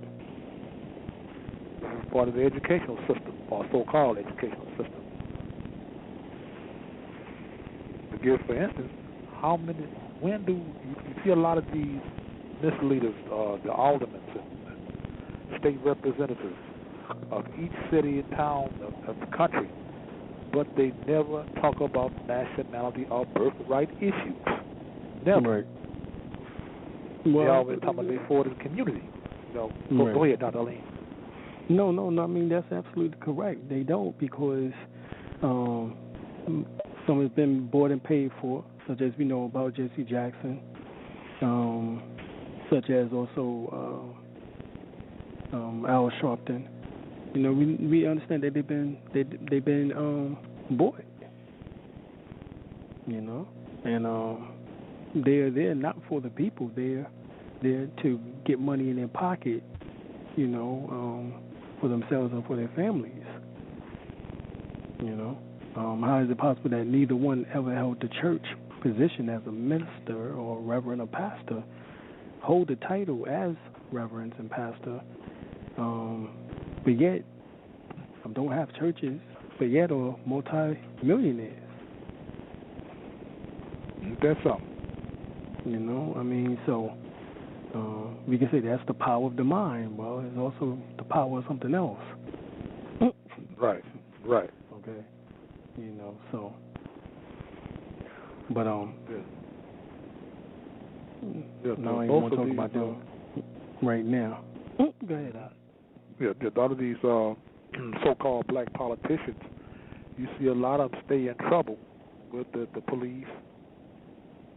It's part of the educational system, or so-called educational system. To give, for instance, when do you see a lot of these misleaders, the aldermen and state representatives of each city and town of the country, but they never talk about nationality or birthright issues. Never. Right. Well, they always talk about their forwarded community. Right. Go ahead, Dr. Alim. No, I mean, that's absolutely correct. They don't, because some has been bought and paid for, such as we know about Jesse Jackson, such as also Al Sharpton. We understand that they've been bought. And they're there not for the people. They're there to get money in their pocket, for themselves and for their families. How is it possible that neither one ever held the church position as a minister or reverend or pastor, hold the title as reverends and pastor, but yet don't have churches, but yet are multi-millionaires? That's something. So we can say that's the power of the mind. Well, it's also the power of something else. Right. Okay. So. But no, I want to talk about them right now. Go ahead, Al. Yeah, a lot of these so-called black politicians, you see a lot of them stay in trouble with the police.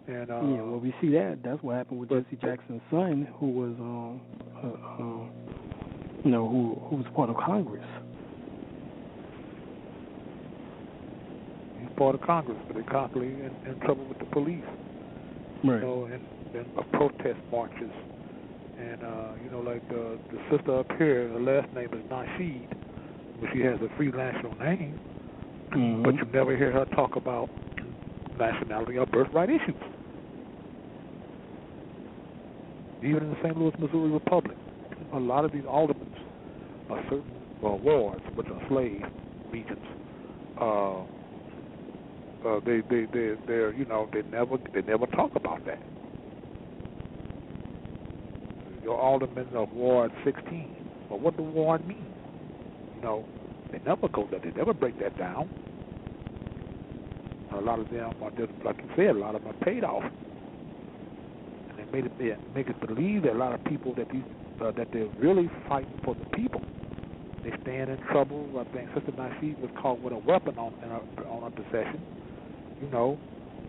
And well, we see that. That's what happened with Jesse Jackson's son, who was who was part of Congress. He's part of Congress, but they're constantly in trouble with the police. Right. And protest marches. And like the sister up here, her last name is Nasheed, but she has a free national name. Mm-hmm. But you never hear her talk about nationality or birthright issues. Even in the St. Louis, Missouri Republic, a lot of these aldermen are certain wards, which are slave regions. They never talk about that. Your aldermen of Ward 16. Well, what does ward mean? They never go there. They never break that down. A lot of them are just, like you said, a lot of them are paid off. And they make it believe that a lot of people that they're really fighting for the people. They stand in trouble. I think Sister Nasheed was caught with a weapon on her possession.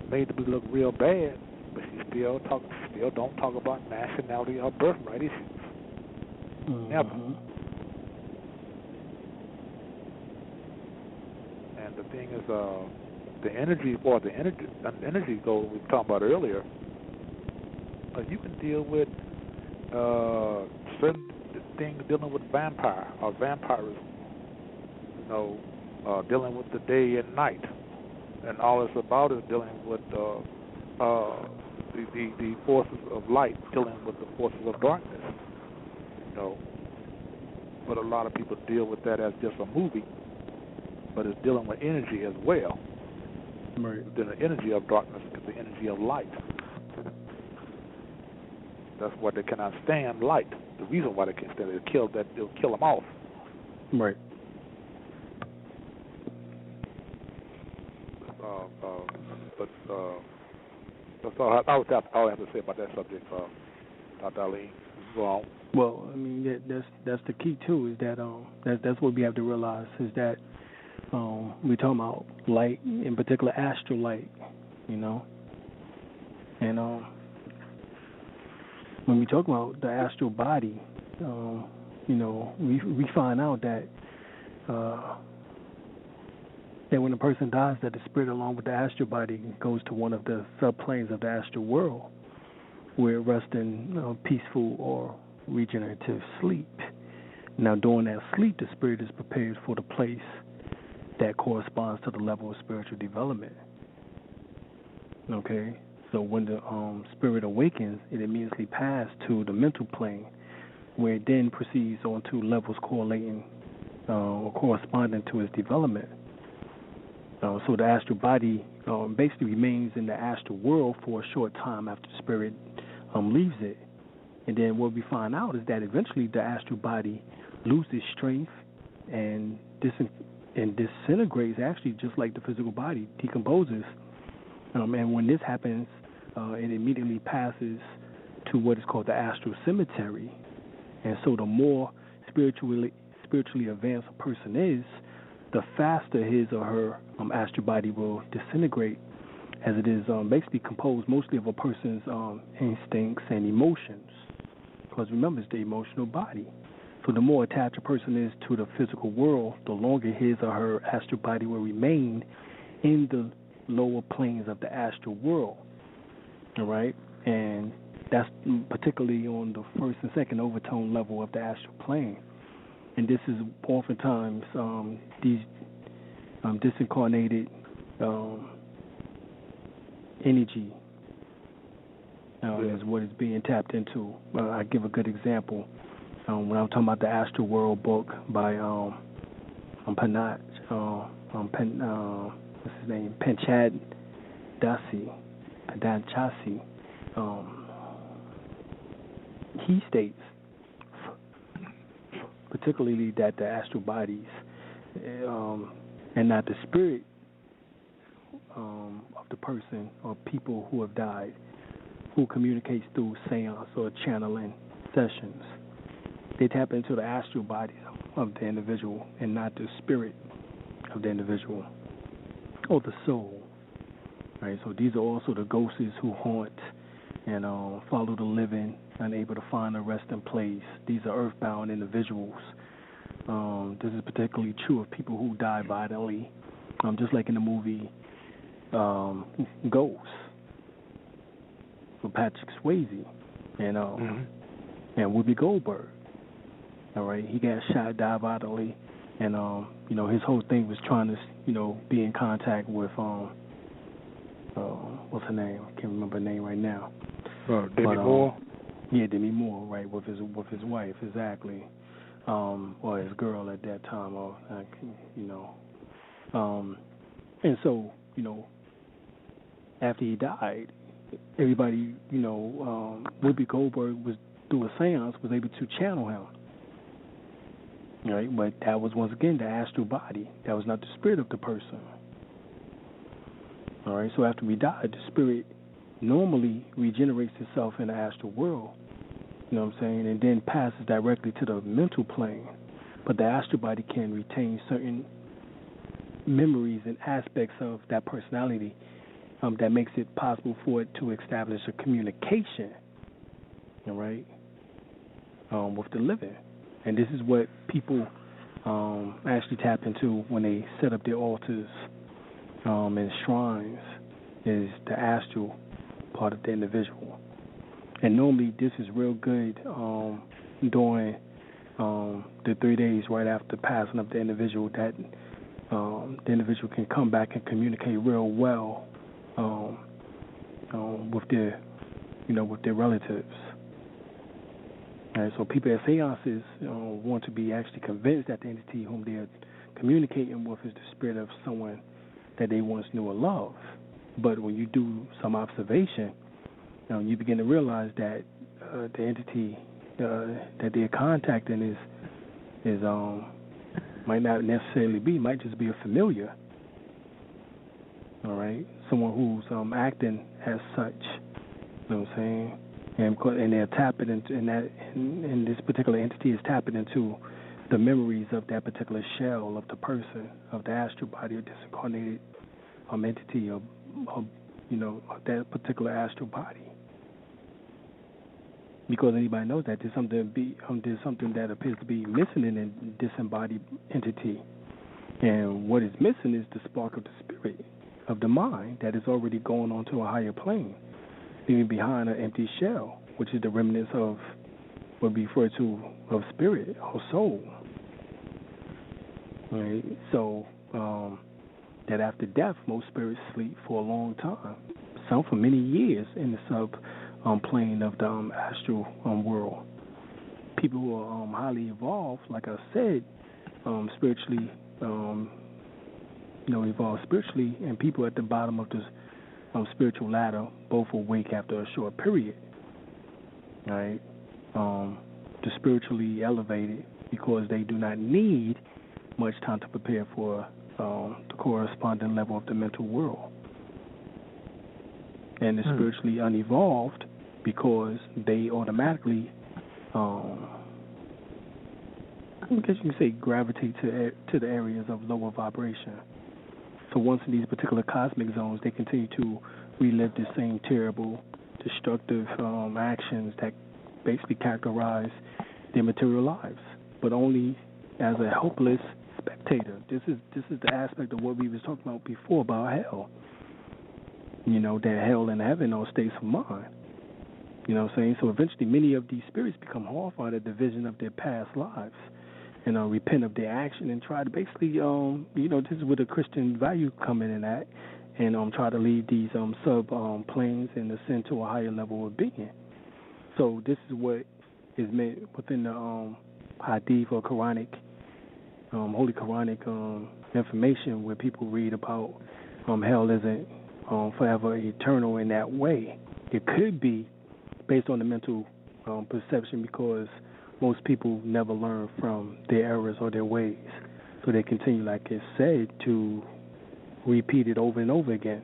Made to look real bad, but she still don't talk about nationality or birthright issues. Mm-hmm. Never. And the thing is, the energy goal we were talking about earlier. You can deal with certain things dealing with vampire or vampirism. Dealing with the day and night, and all it's about is dealing with the forces of light, dealing with the forces of darkness. But a lot of people deal with that as just a movie, but it's dealing with energy as well. Right. The energy of darkness is the energy of light. That's why they cannot stand light. The reason why they can't stand it, it'll kill them off. Right. That's all I have to say about that subject, Dr. Ali. Go on. Well, I mean, that's the key too. Is that that's what we have to realize is that we're talking about light, in particular astral light, and when we talk about the astral body, we find out that when a person dies, that the spirit, along with the astral body, goes to one of the subplanes of the astral world, where it rests in peaceful or regenerative sleep. Now, during that sleep, the spirit is prepared for the place that corresponds to the level of spiritual development. Okay? So when the spirit awakens, it immediately passes to the mental plane, where it then proceeds on to levels correlating or corresponding to its development. So the astral body basically remains in the astral world for a short time after the spirit leaves it. And then what we find out is that eventually the astral body loses strength and disintegrates, actually just like the physical body, decomposes. And when this happens, it immediately passes to what is called the astral cemetery. And so the more spiritually advanced a person is, the faster his or her astral body will disintegrate, as it is basically composed mostly of a person's instincts and emotions. Because remember, it's the emotional body. So the more attached a person is to the physical world, the longer his or her astral body will remain in the lower planes of the astral world. All right? And that's particularly on the first and second overtone level of the astral plane. And this is oftentimes these disincarnated energy is what is being tapped into. I give a good example. When I'm talking about the Astral World book by Panach, what's his name? Panchad Chasi. He states, particularly that the astral bodies and not the spirit of the person or people who have died, who communicates through seance or channeling sessions, they tap into the astral bodies of the individual and not the spirit of the individual or the soul. Right. So these are also the ghosts who haunt and follow the living, unable to find a resting place. These are earthbound individuals. This is particularly true of people who die violently, just like in the movie Ghost with Patrick Swayze and Whoopi Goldberg. All right, he got shot, died violently, and his whole thing was trying to be in contact with what's her name? I can't remember her name right now. Demi Moore. Yeah, Demi Moore, right, with his wife, exactly. Or his girl at that time, or and so after he died, everybody Whoopi Goldberg was through a seance was able to channel him, right? But that was once again the astral body. That was not the spirit of the person. All right. So after we died, the spirit normally regenerates itself in the astral world, you know what I'm saying, and then passes directly to the mental plane. But the astral body can retain certain memories and aspects of that personality that makes it possible for it to establish a communication, all right, with the living. And this is what people actually tap into when they set up their altars and shrines, is the astral part of the individual. And normally this is real good during the 3 days right after passing of the individual, that the individual can come back and communicate real well with their, with their relatives. And so people at seances want to be actually convinced that the entity whom they're communicating with is the spirit of someone that they once knew or loved. But when you do some observation, you begin to realize that the entity that they're contacting is might not necessarily be, might just be a familiar. All right, someone who's acting as such. You know what I'm saying? And they're tapping into, and this particular entity is tapping into the memories of that particular shell of the person, of the astral body, or disincarnated entity, of that particular astral body. Because anybody knows that there's something that appears to be missing in a disembodied entity, and what is missing is the spark of the spirit of the mind that is already going on to a higher plane, leaving behind an empty shell, which is the remnants of what we refer to of spirit or soul. Right? So that after death, most spirits sleep for a long time, some for many years in the sub plane of the astral world. People who are highly evolved, like I said, spiritually, evolved spiritually, and people at the bottom of the spiritual ladder both awake after a short period. Right? The spiritually elevated, because they do not need much time to prepare for the corresponding level of the mental world. And the spiritually unevolved, because they automatically, I guess you can say, gravitate to the areas of lower vibration. So once in these particular cosmic zones, they continue to relive the same terrible, destructive actions that basically characterize their material lives, but only as a helpless spectator. This is the aspect of what we was talking about before about hell. That hell and heaven are states of mind. You know what I'm saying? So eventually many of these spirits become horrified at the vision of their past lives and repent of their action and try to basically, this is where the Christian value come in at, and try to leave these sub planes and ascend to a higher level of being. So this is what is meant within the Hadith or Quranic, Holy Quranic information, where people read about hell isn't forever eternal in that way. It could be based on the mental perception, because most people never learn from their errors or their ways. So they continue, like it's said, to repeat it over and over again.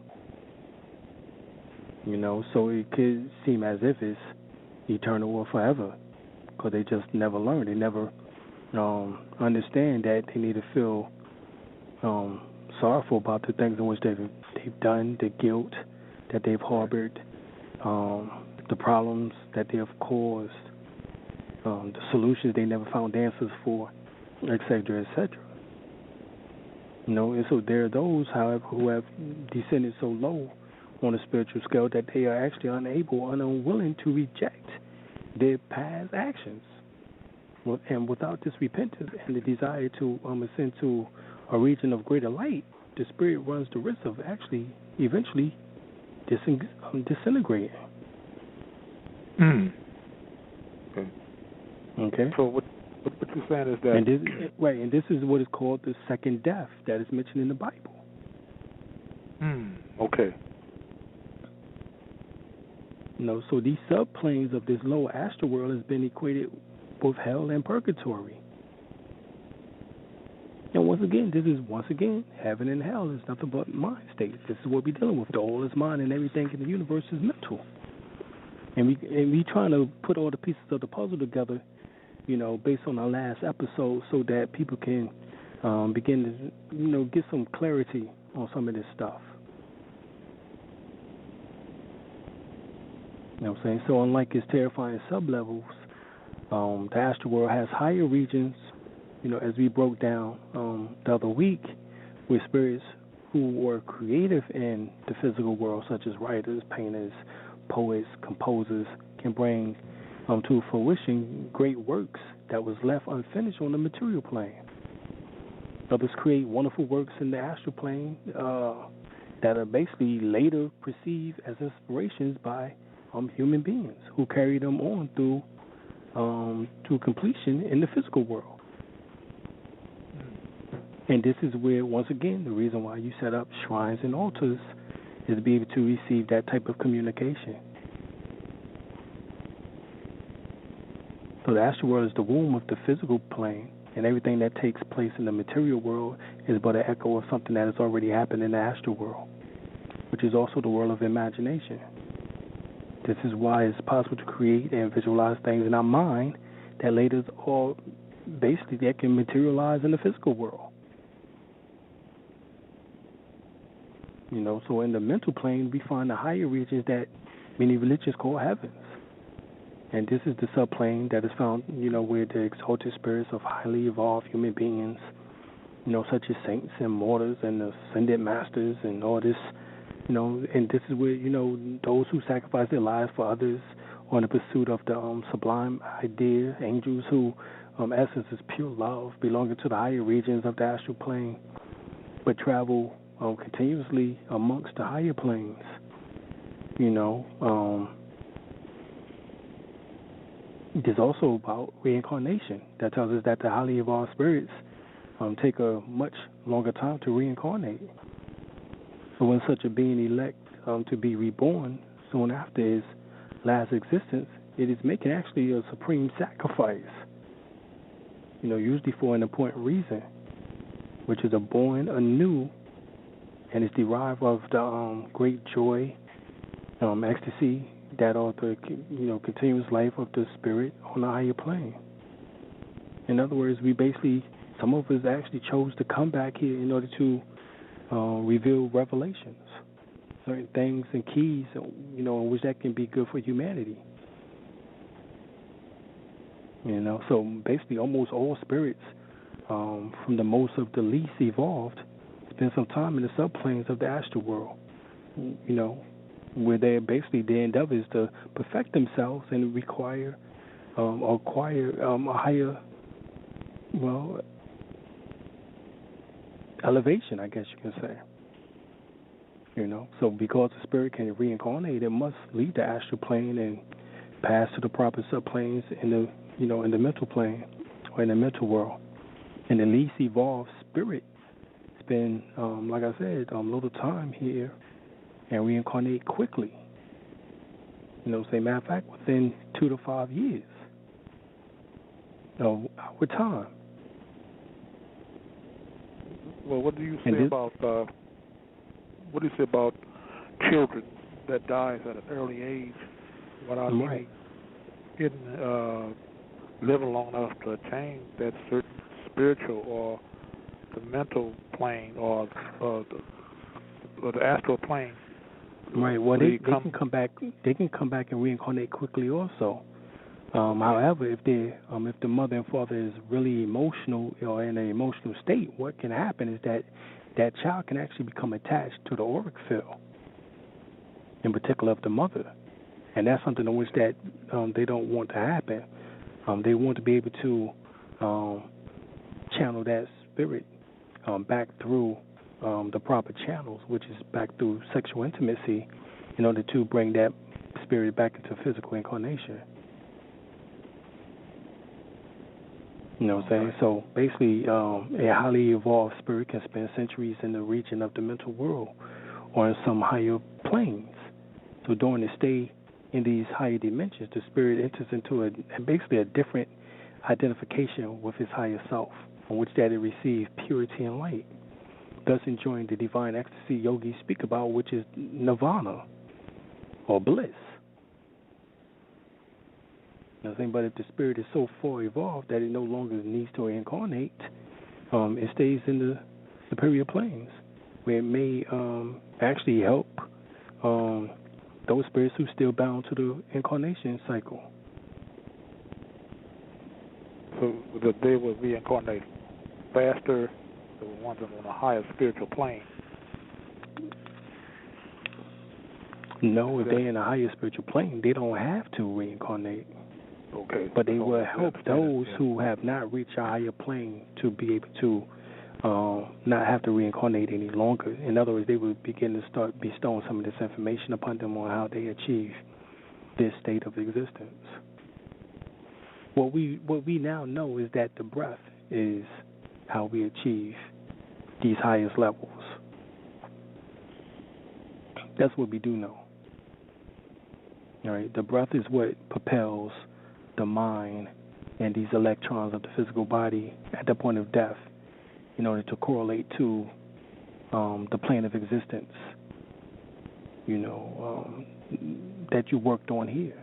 So it could seem as if it's eternal or forever, because they just never learn. They never understand that they need to feel sorrowful about the things in which they've done, the guilt that they've harbored, the problems that they have caused, the solutions they never found answers for, etc., etc. And so there are those, however, who have descended so low on the spiritual scale that they are actually unable and unwilling to reject their past actions. And without this repentance and the desire to ascend to a region of greater light, the spirit runs the risk of actually eventually disintegrating. Okay. So what you're saying is that, and this is what is called the second death that is mentioned in the Bible. Okay. So these subplanes of this lower astral world has been equated with hell and purgatory. And once again, this is heaven and hell is nothing but mind state. This is what we're dealing with. The all is mind, and everything in the universe is mental. And we trying to put all the pieces of the puzzle together, based on our last episode, so that people can begin to, get some clarity on some of this stuff. You know what I'm saying? So unlike its terrifying sublevels, the astral world has higher regions, as we broke down the other week, with spirits who were creative in the physical world, such as writers, painters, poets, composers, can bring to fruition great works that was left unfinished on the material plane. Others create wonderful works in the astral plane that are basically later perceived as inspirations by human beings who carry them on through to completion in the physical world. And this is where, once again, the reason why you set up shrines and altars is to be able to receive that type of communication. So the astral world is the womb of the physical plane, and everything that takes place in the material world is but an echo of something that has already happened in the astral world, which is also the world of imagination. This is why it's possible to create and visualize things in our mind that later or basically that can materialize in the physical world. So in the mental plane, we find the higher regions that many religions call heavens. And this is the subplane that is found, where the exalted spirits of highly evolved human beings, such as saints and martyrs and ascended masters and all this, and this is where, those who sacrifice their lives for others on the pursuit of the sublime idea, angels who, essence is pure love, belonging to the higher regions of the astral plane, but travel continuously amongst the higher planes. There's also about reincarnation that tells us that the highly evolved spirits take a much longer time to reincarnate. So when such a being elect to be reborn soon after his last existence, it is making actually a supreme sacrifice, usually for an important reason, which is a born anew, and it's derived of the great joy, ecstasy, that are the continuous life of the spirit on the higher plane. In other words, some of us actually chose to come back here in order to reveal revelations, certain things and keys, in which that can be good for humanity. So basically almost all spirits, from the most of the least evolved, spend some time in the subplanes of the astral world, where they're basically their endeavor is to perfect themselves and acquire a higher, elevation, I guess you can say. So because the spirit can reincarnate, it must leave the astral plane and pass to the proper subplanes in the, in the mental plane or in the mental world. And the least evolved spirit spend, like I said, little time here and reincarnate quickly. Matter of fact, within 2 to 5 years. With time. Well, what do you say about children that dies at an early age without getting living long enough to attain that certain spiritual or the mental plane or the astral plane? Right. Well, they can come back. They can come back and reincarnate quickly, also. However, if the mother and father is really emotional or in an emotional state, what can happen is that child can actually become attached to the auric field, in particular of the mother, and that's something in which that they don't want to happen. They want to be able to channel that spirit back through the proper channels, which is back through sexual intimacy, in order to bring that spirit back into physical incarnation. You know what I'm saying? So basically, a highly evolved spirit can spend centuries in the region of the mental world or in some higher planes. So during the stay in these higher dimensions, the spirit enters into basically a different identification with his higher self, on which that it receives purity and light, thus enjoying the divine ecstasy yogis speak about, which is nirvana or bliss. Nothing but if the spirit is so far evolved that it no longer needs to reincarnate, it stays in the superior planes, where it may actually help those spirits who still bound to the incarnation cycle. So that they will reincarnate faster, the ones on a higher spiritual plane. No, if they're in a higher spiritual plane, they don't have to reincarnate. Okay. But they will help those who have not reached a higher plane to be able to not have to reincarnate any longer. In other words, they will begin to start bestowing some of this information upon them on how they achieve this state of existence. What we now know is that the breath is how we achieve these highest levels. That's what we do know. All right, the breath is what propels the mind and these electrons of the physical body at the point of death in order to correlate to the plane of existence, that you worked on here.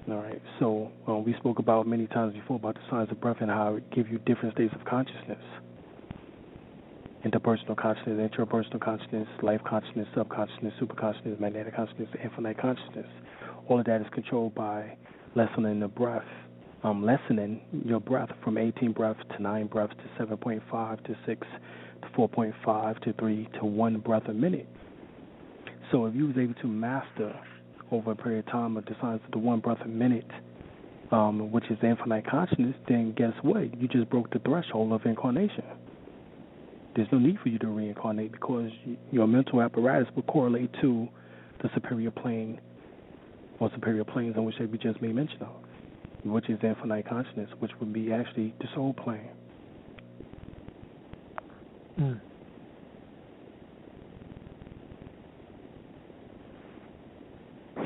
All right, so we spoke about many times before about the signs of breath and how it gives you different states of consciousness. Interpersonal consciousness, intrapersonal consciousness, life consciousness, subconsciousness, superconsciousness, magnetic consciousness, infinite consciousness. All of that is controlled by lessening the breath, lessening your breath from 18 breaths to 9 breaths to 7.5 to 6 to 4.5 to 3 to 1 breath a minute. So if you was able to master over a period of time of the signs of the 1 breath a minute, which is infinite consciousness, then guess what? You just broke the threshold of incarnation. There's no need for you to reincarnate because your mental apparatus will correlate to the superior plane or superior planes on which we just made mention of, which is infinite consciousness, which would be actually the soul plane. Mm.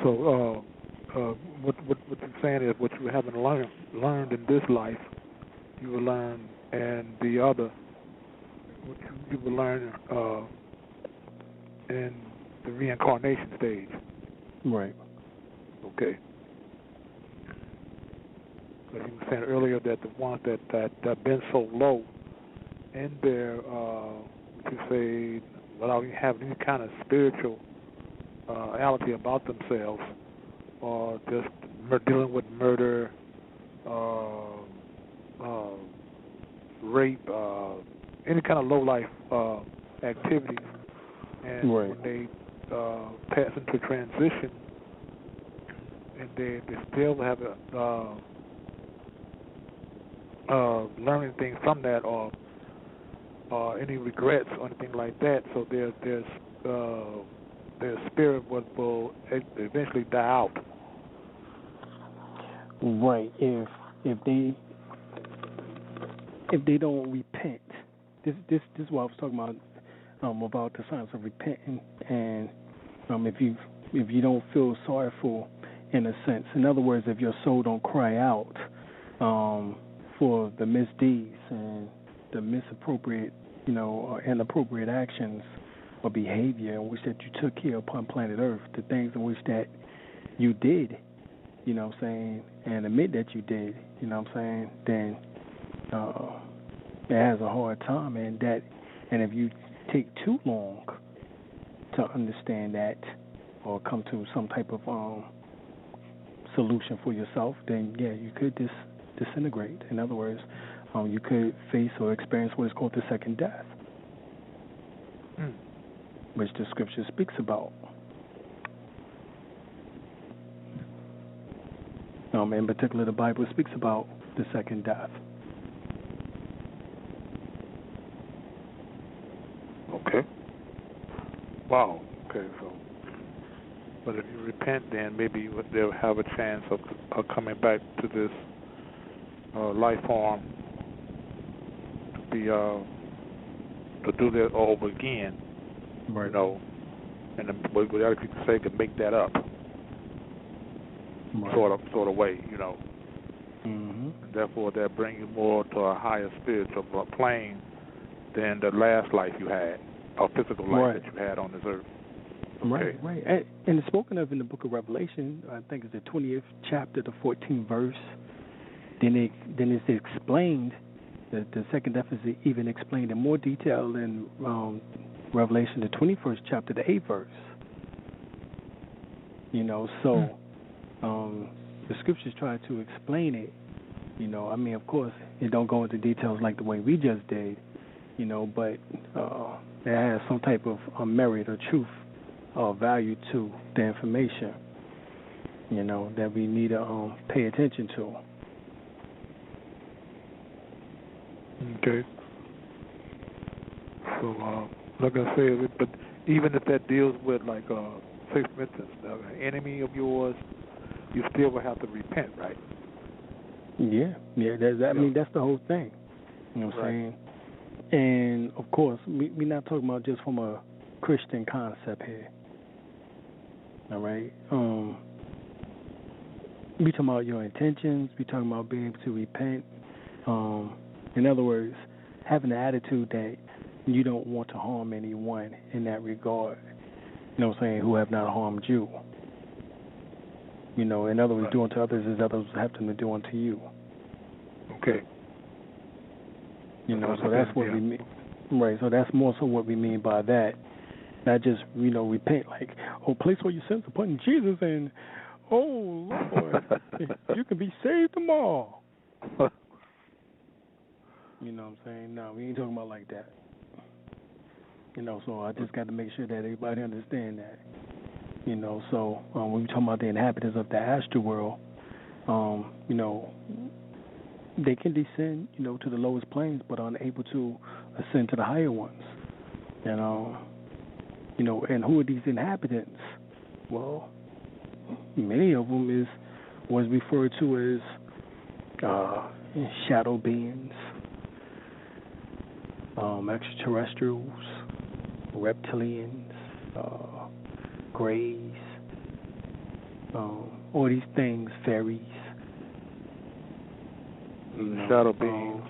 So what you're saying is what you haven't learned in this life, you will learn in the other. What you will learn in the reincarnation stage. Right. Okay. As you were saying earlier, that the ones that have been so low in their, you say, without even having any kind of spiritual reality about themselves, or just dealing with murder, rape, any kind of low life activities, and right. when they pass into transition, and they still have learning things from that, or any regrets or anything like that. So their spirit will eventually die out. Right. If they don't repent. This is what I was talking about the signs of repenting, and if you don't feel sorrowful in a sense. In other words, if your soul don't cry out for the misdeeds and the misappropriate, or inappropriate actions or behavior in which that you took here upon planet Earth, the things in which that you did, and admit that you did, then it has a hard time, and if you take too long to understand that or come to some type of solution for yourself, then you could disintegrate. In other words, you could face or experience what is called the second death, which the scripture speaks about. In particular, the Bible speaks about the second death. Okay. Wow. Okay. So, but if you repent, then maybe they'll have a chance of coming back to this life form to be to do that all over again. Right. And whatever you can say could make that up. Right. Sort of way. And therefore, that brings you more to a higher spiritual plane than the last life you had, or physical life that you had on this earth. Right. And it's spoken of in the book of Revelation. I think it's the 20th chapter, the 14th verse. Then it's explained. The second death is even explained in more detail in Revelation, the 21st chapter, the 8th verse. So the scriptures try to explain it. I mean, of course, it don't go into details like the way we just did. But it has some type of merit or truth or value to the information. That we need to pay attention to. Okay. So, like I said, but even if that deals with, like, say, for instance, an enemy of yours, you still will have to repent, right? Yeah. I mean, that's the whole thing. You know what I'm saying? And, of course, we're not talking about just from a Christian concept here. All right? We talking about your intentions. We talking about being able to repent. In other words, having the attitude that you don't want to harm anyone in that regard. You know what I'm saying? Who have not harmed you. In other words, doing to others as others have them to do unto you. Okay. So that's what we mean. Right, so that's more so what we mean by that. Not just, repent like, place all your sins upon Jesus and, Lord, you can be saved tomorrow. You know what I'm saying? No, we ain't talking about like that. So I just got to make sure that everybody understand that. So when we talking about the inhabitants of the astral world, they can descend, to the lowest planes, but are unable to ascend to the higher ones. And and who are these inhabitants? Well, many of them was referred to as shadow beings, extraterrestrials, reptilians, grays, all these things, fairies. Shadow beings.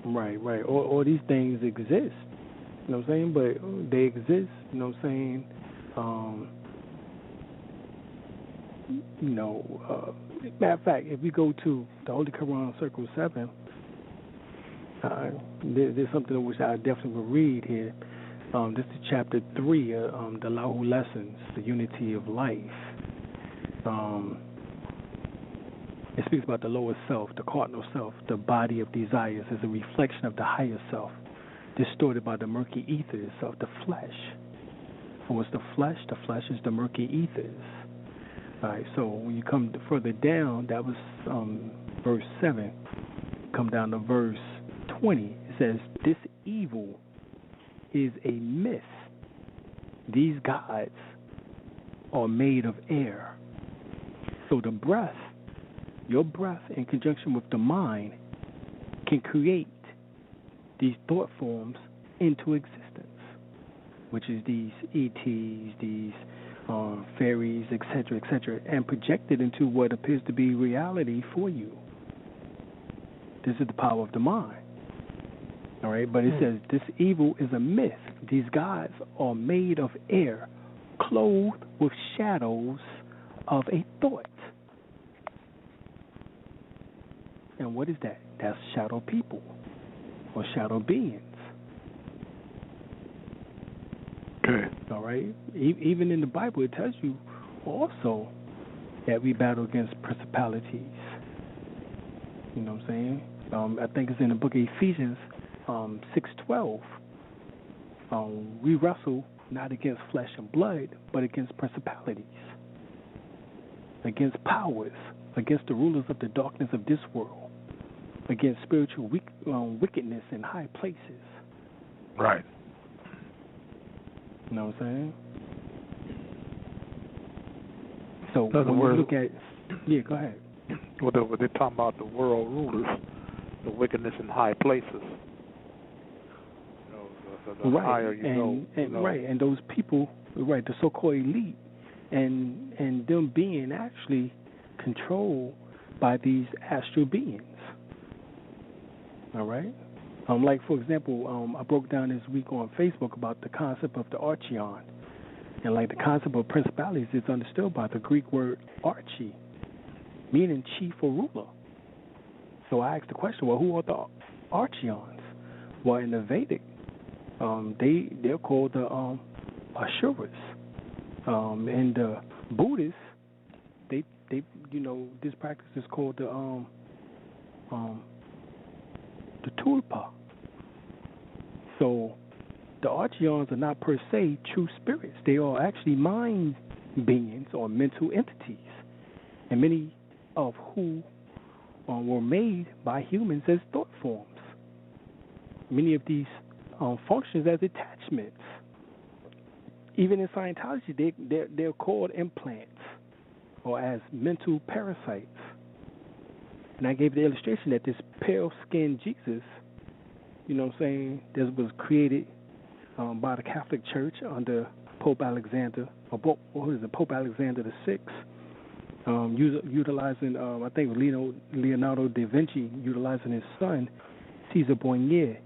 Right. All these things exist. You know what I'm saying? But they exist. You know what I'm saying? Matter of fact, if we go to the Holy Quran, Circle 7, there's something which I definitely will read here. This is chapter 3, the Lahu Lessons, the Unity of Life. It speaks about the lower self, the cardinal self, the body of desires as a reflection of the higher self, distorted by the murky ethers of the flesh. And what's the flesh? The flesh is the murky ethers. All right, so when you come further down, that was verse 7. Come down to verse 20. It says, this evil is a myth. These gods are made of air. So the breath, your breath in conjunction with the mind, can create these thought forms into existence, which is these ETs, these fairies, etc., and project it into what appears to be reality for you. This is the power of the mind. All right, but it says this evil is a myth. These gods are made of air, clothed with shadows of a thought. And what is that? That's shadow people or shadow beings. Okay. All right. Even in the Bible, it tells you also that we battle against principalities. You know what I'm saying? I think it's in the book of Ephesians 6:12. We wrestle not against flesh and blood, but against principalities, against powers, against the rulers of the darkness of this world, against spiritual wickedness in high places. Right. You know what I'm saying? So when you look at, yeah, go ahead. Well, they're talking about the world rulers, the wickedness in high places. The right. higher you go. Right, and those people, right, the so-called elite, and them being actually control by these astral beings. All right? Like, for example, I broke down this week on Facebook about the concept of the archeon. And, like, the concept of principalities is understood by the Greek word archi, meaning chief or ruler. So I asked the question, well, who are the archeons? Well, in the Vedic, they're called the Asuras. And the Buddhists, they this practice is called the Tulpa. So the archeons are not per se true spirits. They are actually mind beings or mental entities, and many of who were made by humans as thought forms. Many of these functions as attachments. Even in Scientology, they're called implants or as mental parasites. And I gave the illustration that this pale-skinned Jesus, you know what I'm saying, that was created by the Catholic Church under Pope Alexander, or Pope Alexander VI, utilizing, I think, Leonardo da Vinci, utilizing his son, Caesar Borgia.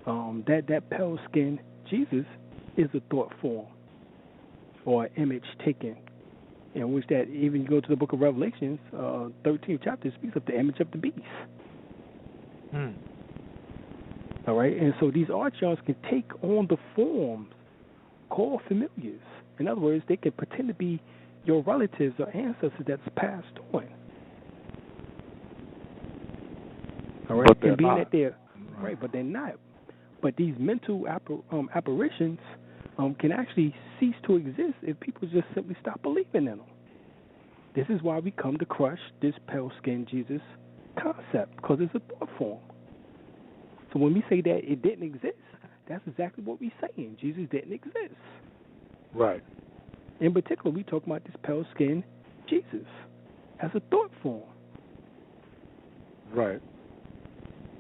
That pale-skinned Jesus is a thought form or image taken, in which that even you go to the book of Revelations, 13th chapter, speaks of the image of the beast. All right, and so these archeons can take on the forms called familiars. In other words, they can pretend to be your relatives or ancestors that's passed on. All right, and being that they're right, but they're not. But these mental apparitions can actually cease to exist if people just simply stop believing in them. This is why we come to crush this pale-skinned Jesus concept, because it's a thought form. So when we say that it didn't exist, that's exactly what we're saying. Jesus didn't exist. Right. In particular, we talk about this pale-skinned Jesus as a thought form. Right.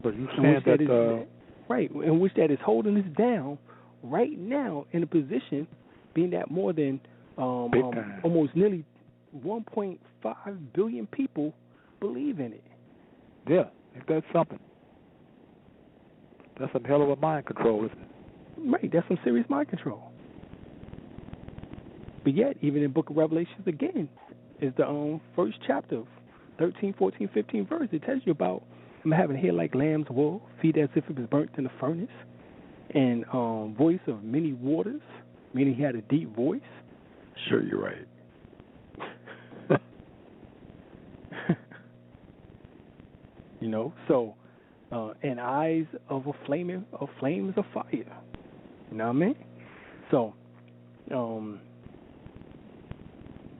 But you saying that right, in which that is holding us down right now in a position, being that more than almost nearly 1.5 billion people believe in it. Yeah, ain't that something? That's some hell of a mind control, isn't it? Right, that's some serious mind control. But yet, even in Book of Revelations, again, is the first chapter, 13, 14, 15 verse. It tells you about him having hair like lamb's wool, feet as if it was burnt in a furnace, and voice of many waters, meaning he had a deep voice. Sure, you're right. You know, so and eyes of flames of fire. You know what I mean? So,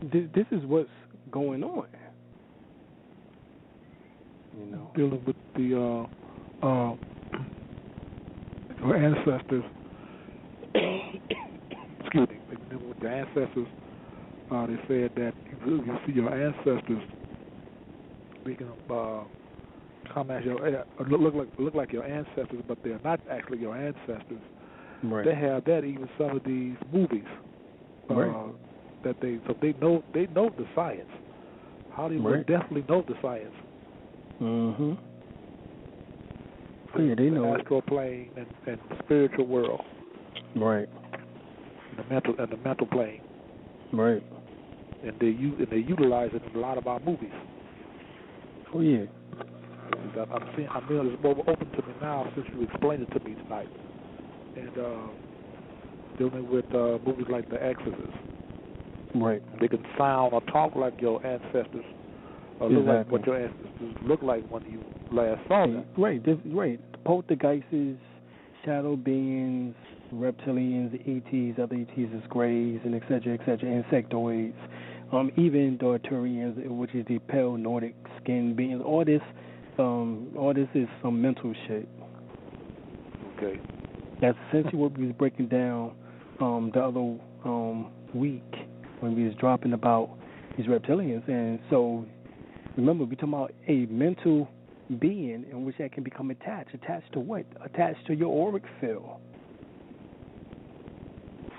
this is what's going on. You know, dealing with the your ancestors. Excuse me. Dealing with the ancestors. They said that you see your ancestors. We can come as your look like your ancestors, but they're not actually your ancestors. Right. They have that even some of these movies. Right. That they know the science. Hollywood definitely know the science. Mm-hmm. Oh, yeah, they know the astral plane and the spiritual world. Right. And the mental plane. Right. And they utilize it in a lot of our movies. Oh yeah. I'm real it's more open to me now since you explained it to me tonight. And dealing with movies like The Exorcist. Right. They can sound or talk like your ancestors, or look like what your ancestors look like when you last saw them. Right. Right. The poltergeists, shadow beings, reptilians, ETs, other ETs is greys, and et cetera, insectoids, even the Arturians, which is the pale Nordic skin beings. All this is some mental shit. Okay. That's essentially what we was breaking down the other week when we was dropping about these reptilians. And so, remember, we're talking about a mental being in which that can become attached. Attached to what? Attached to your auric field.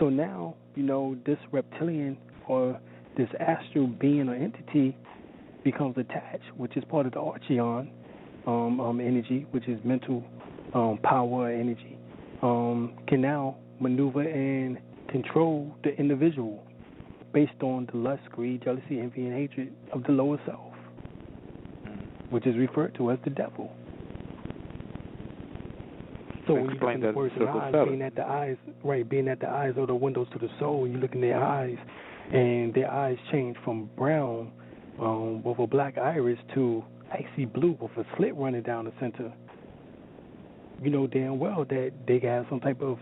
So now, this reptilian or this astral being or entity becomes attached, which is part of the archeon energy, which is mental power energy, can now maneuver and control the individual based on the lust, greed, jealousy, envy, and hatred of the lower self, which is referred to as the devil. So when you look at the words of eyes, being at the eyes, right, being at the eyes are the windows to the soul, when you look in their eyes, and their eyes change from brown with a black iris to icy blue with a slit running down the center, you know damn well that they have some type of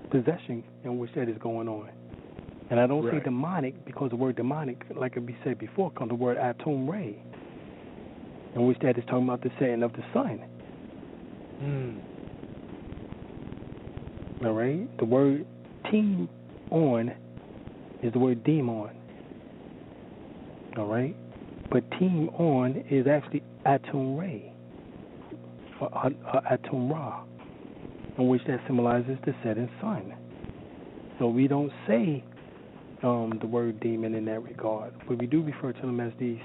possession in which that is going on. And I don't say demonic because the word demonic, like we said before, comes the word atum ray, in which that is talking about the setting of the sun. All right? The word team on is the word demon. All right? But team on is actually atum ray, or atum ra, in which that symbolizes the setting sun. So we don't say the word demon in that regard, but we do refer to them as these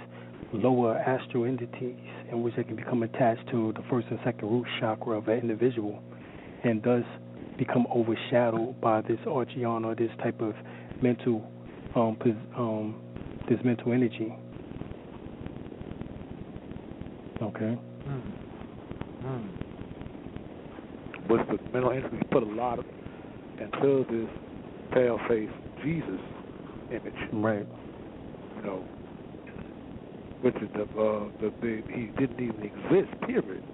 lower astral entities in which they can become attached to the first and second root chakra of an individual, and thus become overshadowed by this archeon or this type of mental this mental energy. Okay. But the mental energy put a lot of into this pale-faced Jesus image, right? You know, which is the he didn't even exist. Period.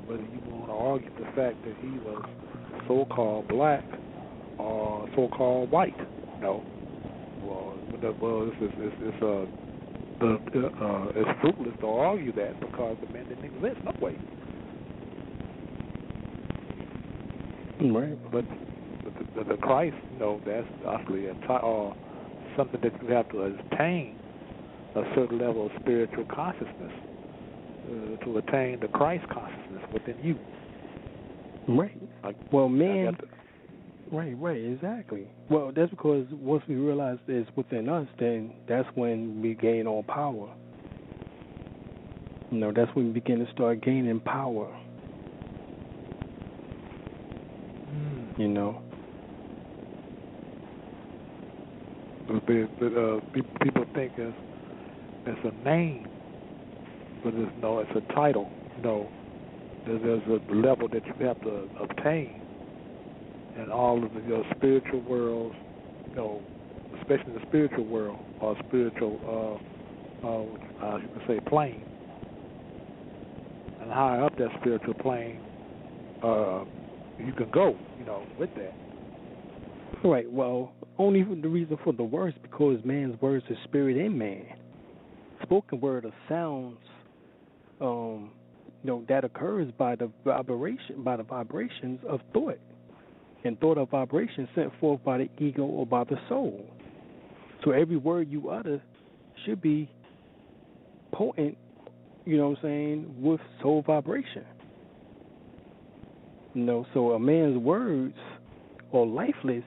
Whether you want to argue the fact that he was so-called black or so-called white, you know, it's fruitless to argue that because the man didn't exist no way. Right. But the Christ, you know, that's actually something that you have to attain a certain level of spiritual consciousness to attain the Christ consciousness within you. Right. Well, man. Right, exactly. Well, that's because once we realize it's within us, then that's when we gain all power. You know, that's when we begin to start gaining power. You know. People think it's a name, but it's a title. You know, there's a level that you have to obtain in all of your spiritual worlds, you know, especially the spiritual world or spiritual, you can say, plane. And higher up that spiritual plane, you can go, you know, with that. Right. Well, only the reason for the words because man's words are spirit in man. Spoken word are sounds, you know, that occurs by the vibrations of thought. And thought of vibration sent forth by the ego or by the soul. So every word you utter should be potent, you know what I'm saying, with soul vibration. You know, so a man's words are lifeless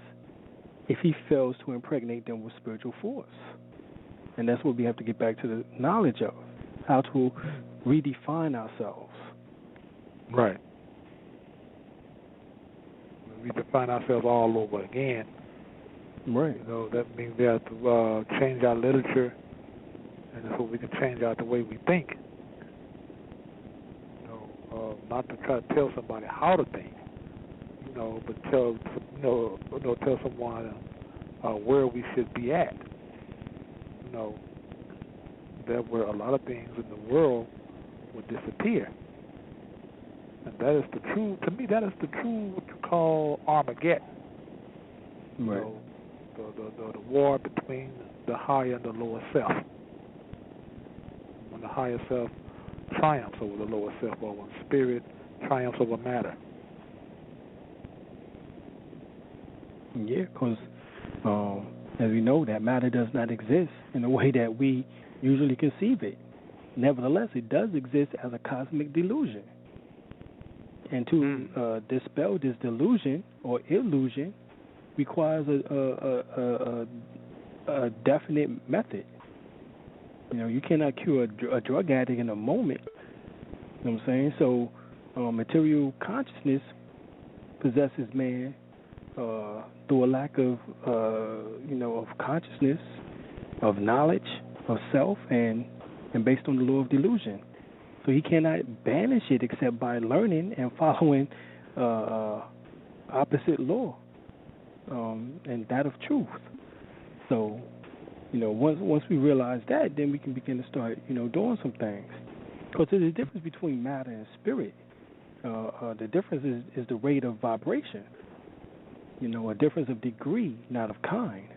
if he fails to impregnate them with spiritual force. And that's what we have to get back to the knowledge of, how to redefine ourselves. Right. We define ourselves all over again. Right. You know, that means we have to change our literature, and that's what we can change out the way we think. You know, not to try to tell somebody how to think, you know, but tell someone where we should be at. You know, there were a lot of things in the world would disappear. And that is the true, to me, that is the true, what you call Armageddon. Right. You know, the war between the higher and the lower self. When the higher self triumphs over the lower self, or when spirit triumphs over matter. Yeah, because as we know, that matter does not exist in the way that we usually conceive it. Nevertheless, it does exist as a cosmic delusion. And to dispel this delusion or illusion requires a definite method. You cannot cure a drug addict in a moment. You know what I'm saying? So, material consciousness possesses man through a lack of, of consciousness, of knowledge, of self, and based on the law of delusion. So he cannot banish it except by learning and following opposite law, and that of truth. So, once we realize that, then we can begin to start, doing some things. Because there's a difference between matter and spirit. The difference is the rate of vibration. A difference of degree, not of kind.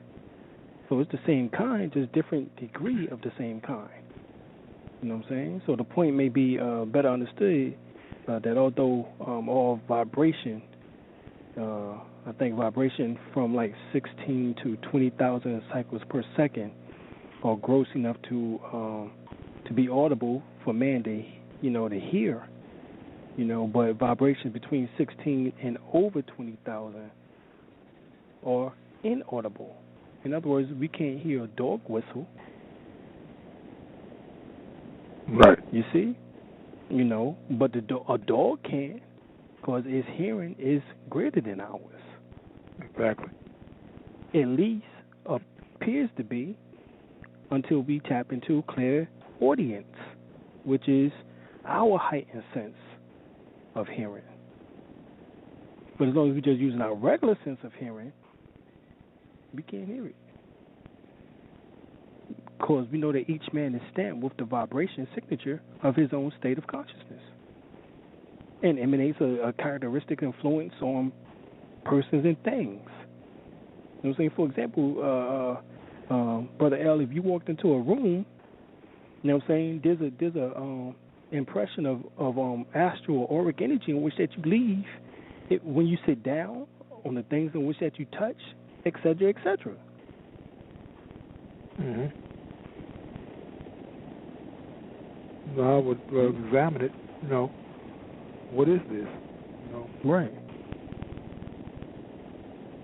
So it's the same kind, just different degree of the same kind. You know what I'm saying? So the point may be better understood that although all vibration, I think vibration from like 16 to 20,000 cycles per second are gross enough to be audible for man to hear. But vibrations between 16 and over 20,000 are inaudible. In other words, we can't hear a dog whistle. Right. You see? But a dog can, because its hearing is greater than ours. Exactly. At least appears to be, until we tap into clairaudience, which is our heightened sense of hearing. But as long as we're just using our regular sense of hearing, we can't hear it. Because we know that each man is stamped with the vibration signature of his own state of consciousness and emanates a characteristic influence on persons and things. You know what I'm saying? For example, Brother L, if you walked into a room, you know what I'm saying, there's a impression of astral or auric energy in which that you leave when you sit down, on the things in which that you touch, etc., etc. Mm-hmm. I would examine it. What is this? Right.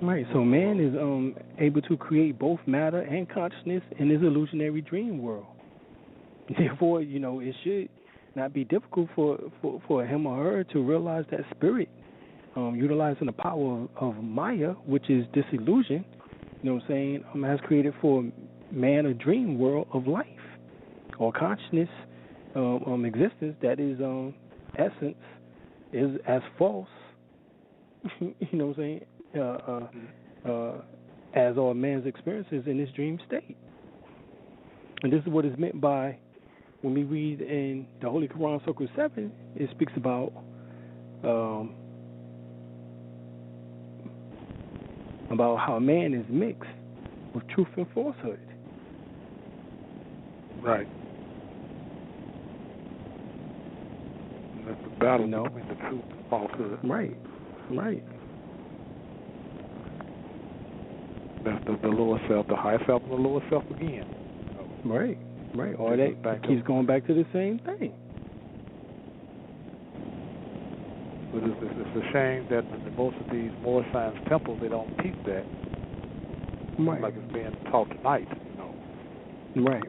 Right. So man is able to create both matter and consciousness in his illusionary dream world. Therefore, it should not be difficult for him or her to realize that spirit, utilizing the power of Maya, which is this illusion, has created for man a dream world of life or consciousness, existence that is essence is as false, as all man's experiences in this dream state. And this is what is meant by, when we read in the Holy Quran, Surah 7, it speaks about how man is mixed with truth and falsehood. Right. And that's the battle between the truth and falsehood. Right. That's the lower self, the higher self, and the lower self again. Right. Or that keeps going back to the same thing. But it's a shame that in most of these Moor science temples, they don't teach that. Right. Like it's being taught tonight, Right.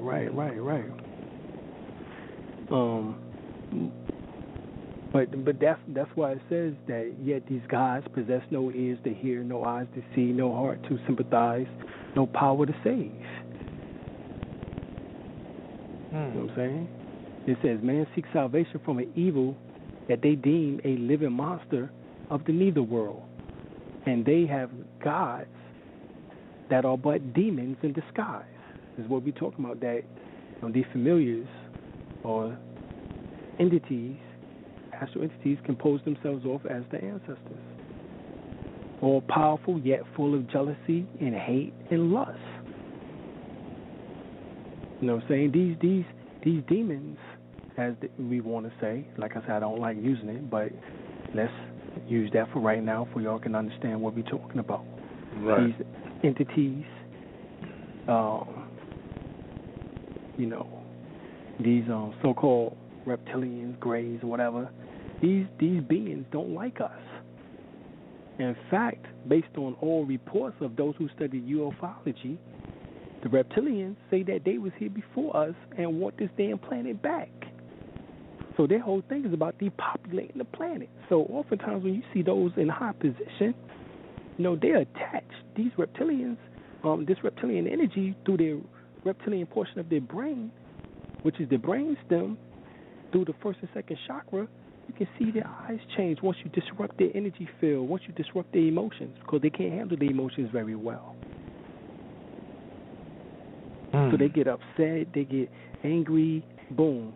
But that's why it says that yet these guys possess no ears to hear, no eyes to see, no heart to sympathize, no power to save. You know what I'm saying? It says, man seeks salvation from an evil that they deem a living monster of the nether world. And they have gods that are but demons in disguise. This is what we're talking about, that these familiars or entities, astral entities, compose themselves off as the ancestors. All powerful, yet full of jealousy and hate and lust. You know what I'm saying? These demons, as we want to say, like I said, I don't like using it, but let's use that for right now, for y'all can understand what we're talking about. Right. These entities, these so-called reptilians, greys, or whatever, these beings don't like us. In fact, based on all reports of those who study ufology, The reptilians say that they was here before us and want this damn planet back. So their whole thing is about depopulating the planet. So oftentimes when you see those in high position, they're attached. These reptilians, this reptilian energy through their reptilian portion of their brain, which is the brain stem, through the first and second chakra, you can see their eyes change once you disrupt their energy field, once you disrupt their emotions, because they can't handle their emotions very well. So they get upset, they get angry, boom,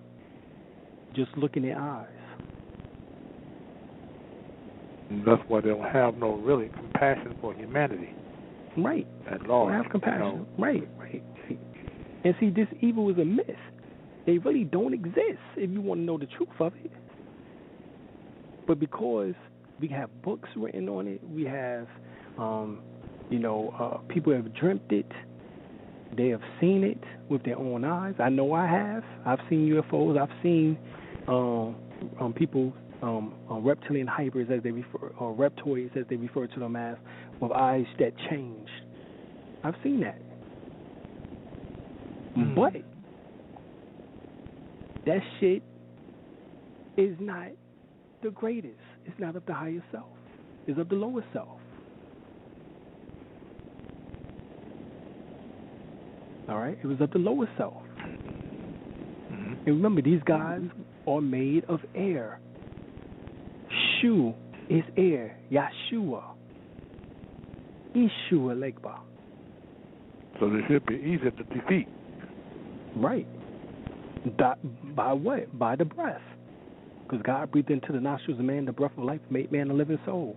just look in their eyes. And that's why they don't have no really compassion for humanity. Right. At all. They don't have compassion. Right. And see, this evil is a myth. They really don't exist if you want to know the truth of it. But because we have books written on it, we have, people have dreamt it. They have seen it with their own eyes. I know I have. I've seen UFOs. I've seen people, reptilian hybrids as they refer, or reptoids as they refer to them as, with eyes that change. I've seen that. But that shit is not the greatest. It's not of the higher self. It's of the lower self. All right? It was of the lower self. And remember, these guys are made of air. Shu is air. Yeshua. Ishua Legba. So they should be easy to defeat. Right. By what? By the breath. Because God breathed into the nostrils of man the breath of life, made man a living soul.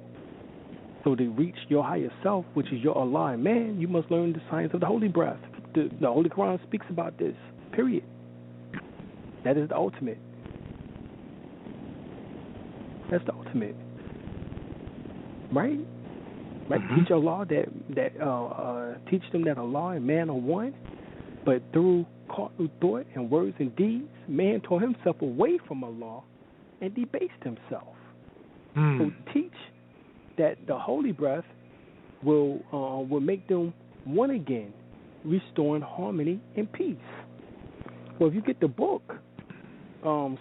So to reach your higher self, which is your Allah and man, you must learn the science of the holy breath. The Holy Quran speaks about this, period. That is the ultimate. That's the ultimate. Right? Right? Teach Allah teach them that Allah and man are one, but through carnal thought and words and deeds, man tore himself away from Allah and debased himself. So teach that the holy breath will make them one again, restoring harmony and peace. Well, if you get the book,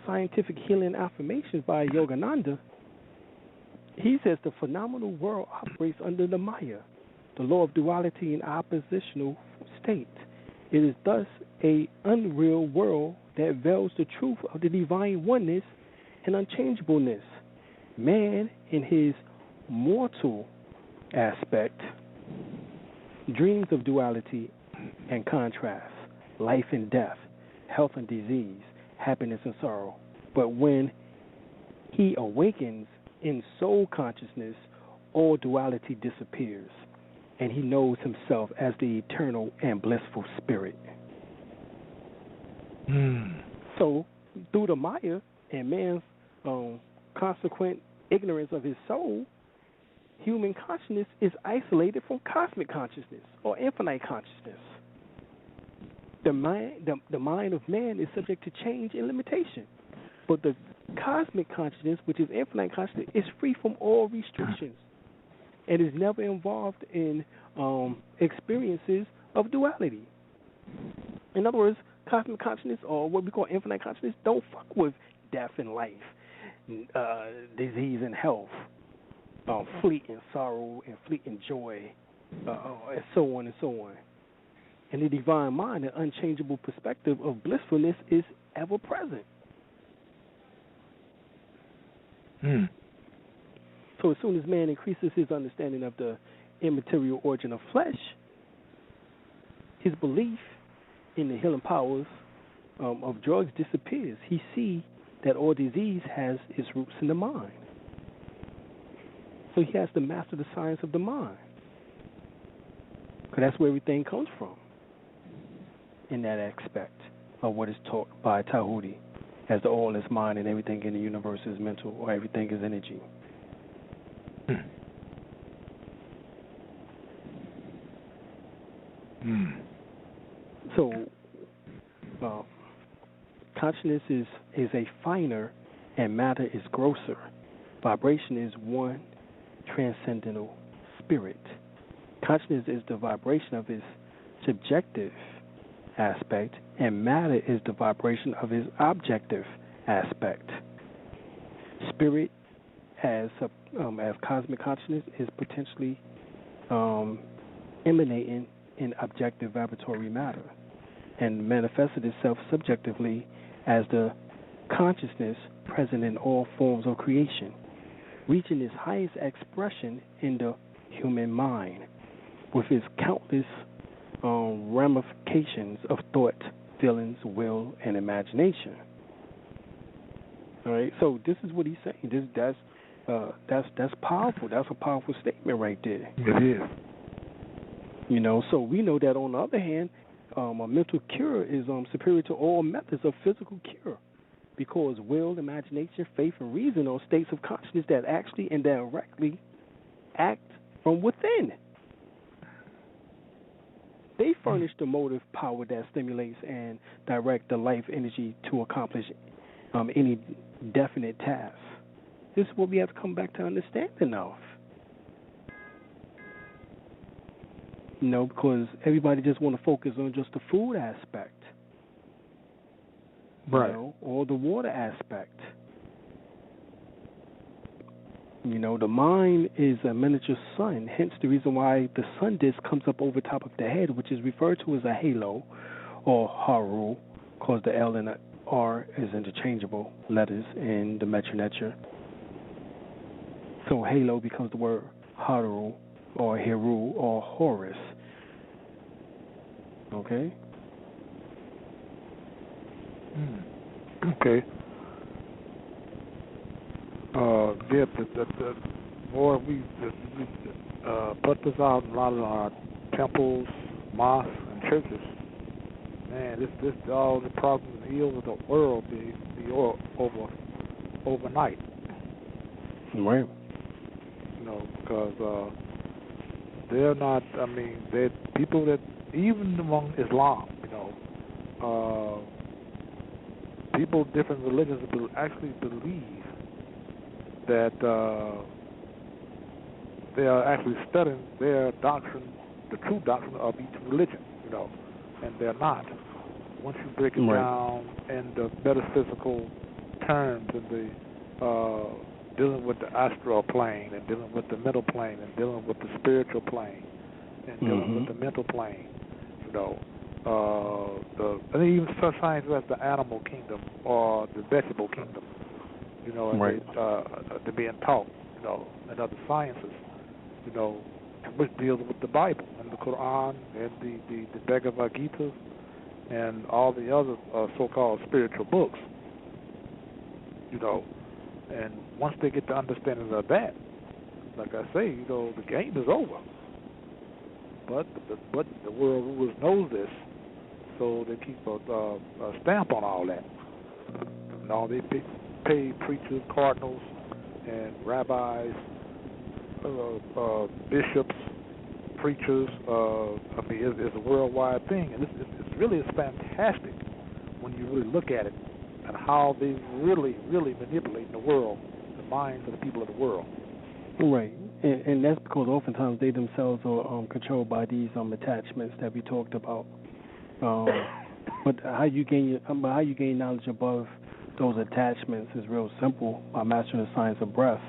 Scientific Healing Affirmations by Yogananda, he says the phenomenal world operates under the Maya, the law of duality and oppositional state. It is thus an unreal world that veils the truth of the divine oneness and unchangeableness. Man, in his mortal aspect, dreams of duality and contrast, life and death, health and disease, happiness and sorrow. But when he awakens in soul consciousness, all duality disappears, and he knows himself as the eternal and blissful spirit. So, through the Maya and man's consequent ignorance of his soul, human consciousness is isolated from cosmic consciousness or infinite consciousness. The mind of man is subject to change and limitation, but the cosmic consciousness, which is infinite consciousness, is free from all restrictions and is never involved in experiences of duality. In other words, cosmic consciousness, or what we call infinite consciousness, don't fuck with death and life, disease and health, fleeting sorrow and fleeting joy, and so on and so on. And the divine mind, the unchangeable perspective of blissfulness, is ever present. So as soon as man increases his understanding of the immaterial origin of flesh, his belief in the healing powers of drugs disappears. He sees that all disease has its roots in the mind. So he has to master the science of the mind, because that's where everything comes from, in that aspect of what is taught by Tahuti, as the all is mind and everything in the universe is mental, or everything is energy. So, consciousness is a finer and matter is grosser. Vibration is one transcendental spirit. Consciousness is the vibration of his subjective aspect, and matter is the vibration of his objective aspect. Spirit, as cosmic consciousness, is potentially emanating in objective vibratory matter and manifested itself subjectively as the consciousness present in all forms of creation, reaching its highest expression in the human mind with its countless ramifications of thought, feelings, will, and imagination. All right, so this is what he's saying. That's powerful. That's a powerful statement right there. It is. You know, so we know that on the other hand, a mental cure is superior to all methods of physical cure, because will, imagination, faith, and reason are states of consciousness that actually and directly act from within. They furnish the motive power that stimulates and direct the life energy to accomplish any definite task. This is what we have to come back to understanding of. You know, because everybody just want to focus on just the food aspect, right? You know, or the water aspect. You know, the mind is a miniature sun, hence the reason why the sun disk comes up over top of the head, which is referred to as a halo or haru, because the L and the R is interchangeable letters in the Metronetra. So halo becomes the word haru or Heru or Horus. Okay? Okay. Yeah, the more we put this out in a lot of our temples, mosques, and churches, man, this all the problems and ills of the world be overnight. Right. You know, because they're not. I mean, they're people that even among Islam, you know, people different religions actually believe that they are actually studying their doctrine, the true doctrine of each religion, you know, and they're not. Once you break it down in the metaphysical terms and the dealing with the astral plane and dealing with the mental plane and dealing with the spiritual plane and dealing with the mental plane, you know, and even such science as the animal kingdom or the vegetable kingdom, you know, and they're being taught, you know, and other sciences, you know, which deals with the Bible and the Quran and the Bhagavad Gita and all the other so-called spiritual books, you know. And once they get the understanding of that, like I say, you know, the game is over. But the world rulers knows this, so they keep a stamp on all that. No, they pay preachers, cardinals, and rabbis, bishops, preachers. I mean, it's a worldwide thing, and it's fantastic when you really look at it and how they really manipulate the world, the minds of the people of the world. Right, and that's because oftentimes they themselves are controlled by these attachments that we talked about. But how you gain knowledge above those attachments is real simple by mastering the science of breath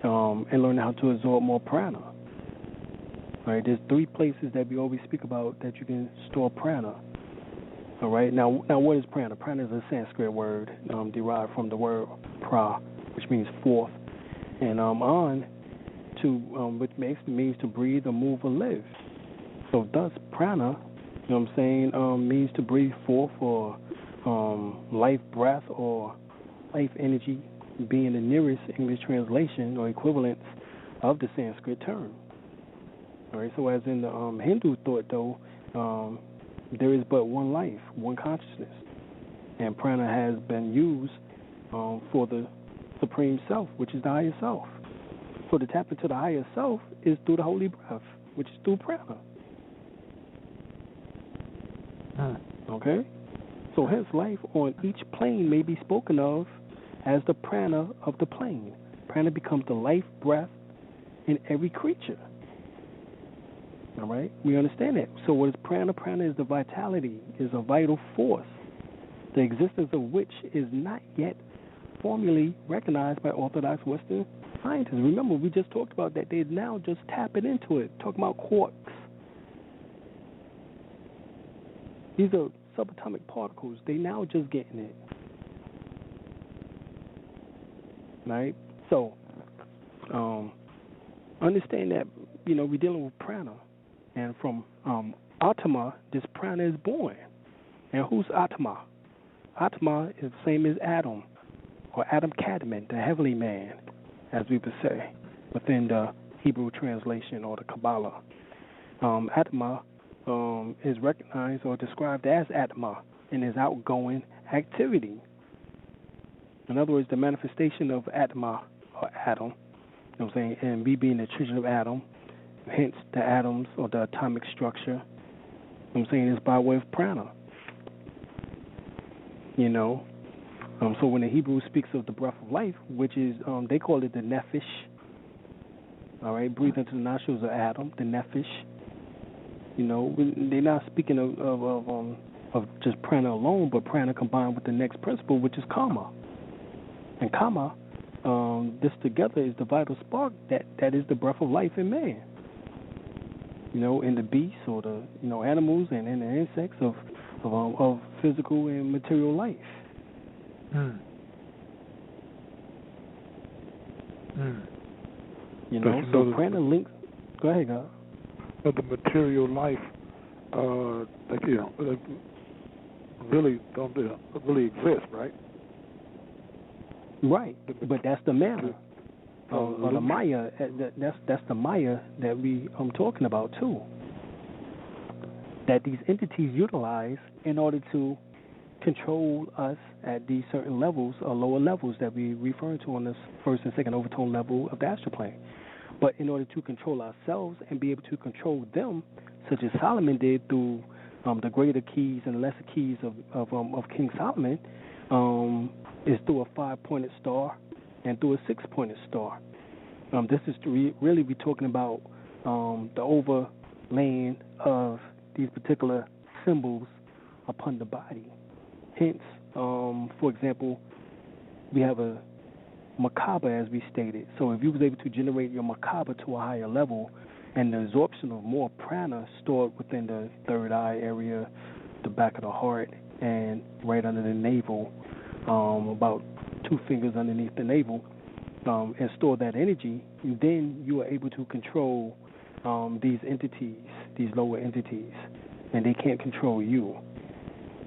and learning how to absorb more prana. Right, there's 3 places that we always speak about that you can store prana. All right. Now, what is prana? Prana is a Sanskrit word derived from the word pra, which means forth, and on to which means to breathe or move or live. So thus, prana, you know what I'm saying, means to breathe forth or life breath or life energy, being the nearest English translation or equivalence of the Sanskrit term. All right. So as in the Hindu thought, though. There is but one life, one consciousness, and prana has been used for the supreme self, which is the higher self. So to tap into the higher self is through the holy breath, which is through prana. Okay? So hence life on each plane may be spoken of as the prana of the plane. Prana becomes the life breath in every creature. All right? We understand that. So what is prana? Prana is the vitality, is a vital force, the existence of which is not yet formally recognized by Orthodox Western scientists. Remember, we just talked about that. They're now just tapping into it, talking about quarks. These are subatomic particles. They now just getting it. Right? So, understand that, we're dealing with prana. And from Atma, this prana is born. And who's Atma? Atma is the same as Adam, or Adam Kadmon, the heavenly man, as we would say, within the Hebrew translation or the Kabbalah. Atma is recognized or described as Atma in his outgoing activity. In other words, the manifestation of Atma, or Adam, and we being the children of Adam, hence the atoms or the atomic structure, is by way of prana. So when the Hebrew speaks of the breath of life, which is, they call it the nephesh, all right, breathe into the nostrils of Adam, the nephesh. They're not speaking of just prana alone, but prana combined with the next principle, which is karma. And karma, this together is the vital spark that is the breath of life in man. In the beasts or the animals and in the insects of physical and material life. So prana links. Go ahead, God. But the material life, really don't really exist, right? Right, but that's the manner. Or the Maya, that's the Maya that I'm talking about too. That these entities utilize in order to control us at these certain levels or lower levels that we refer to on this first and second overtone level of the astral plane. But in order to control ourselves and be able to control them, such as Solomon did through the greater keys and lesser keys of King Solomon, is through a 5-pointed star and through a 6-pointed star. This is really we're talking about the overlaying of these particular symbols upon the body. Hence, for example, we have a Macabre, as we stated. So if you was able to generate your Macabre to a higher level, and the absorption of more prana stored within the third eye area, the back of the heart, and right under the navel, about 2 fingers underneath the navel, and store that energy, and then you are able to control these entities, these lower entities, and they can't control you.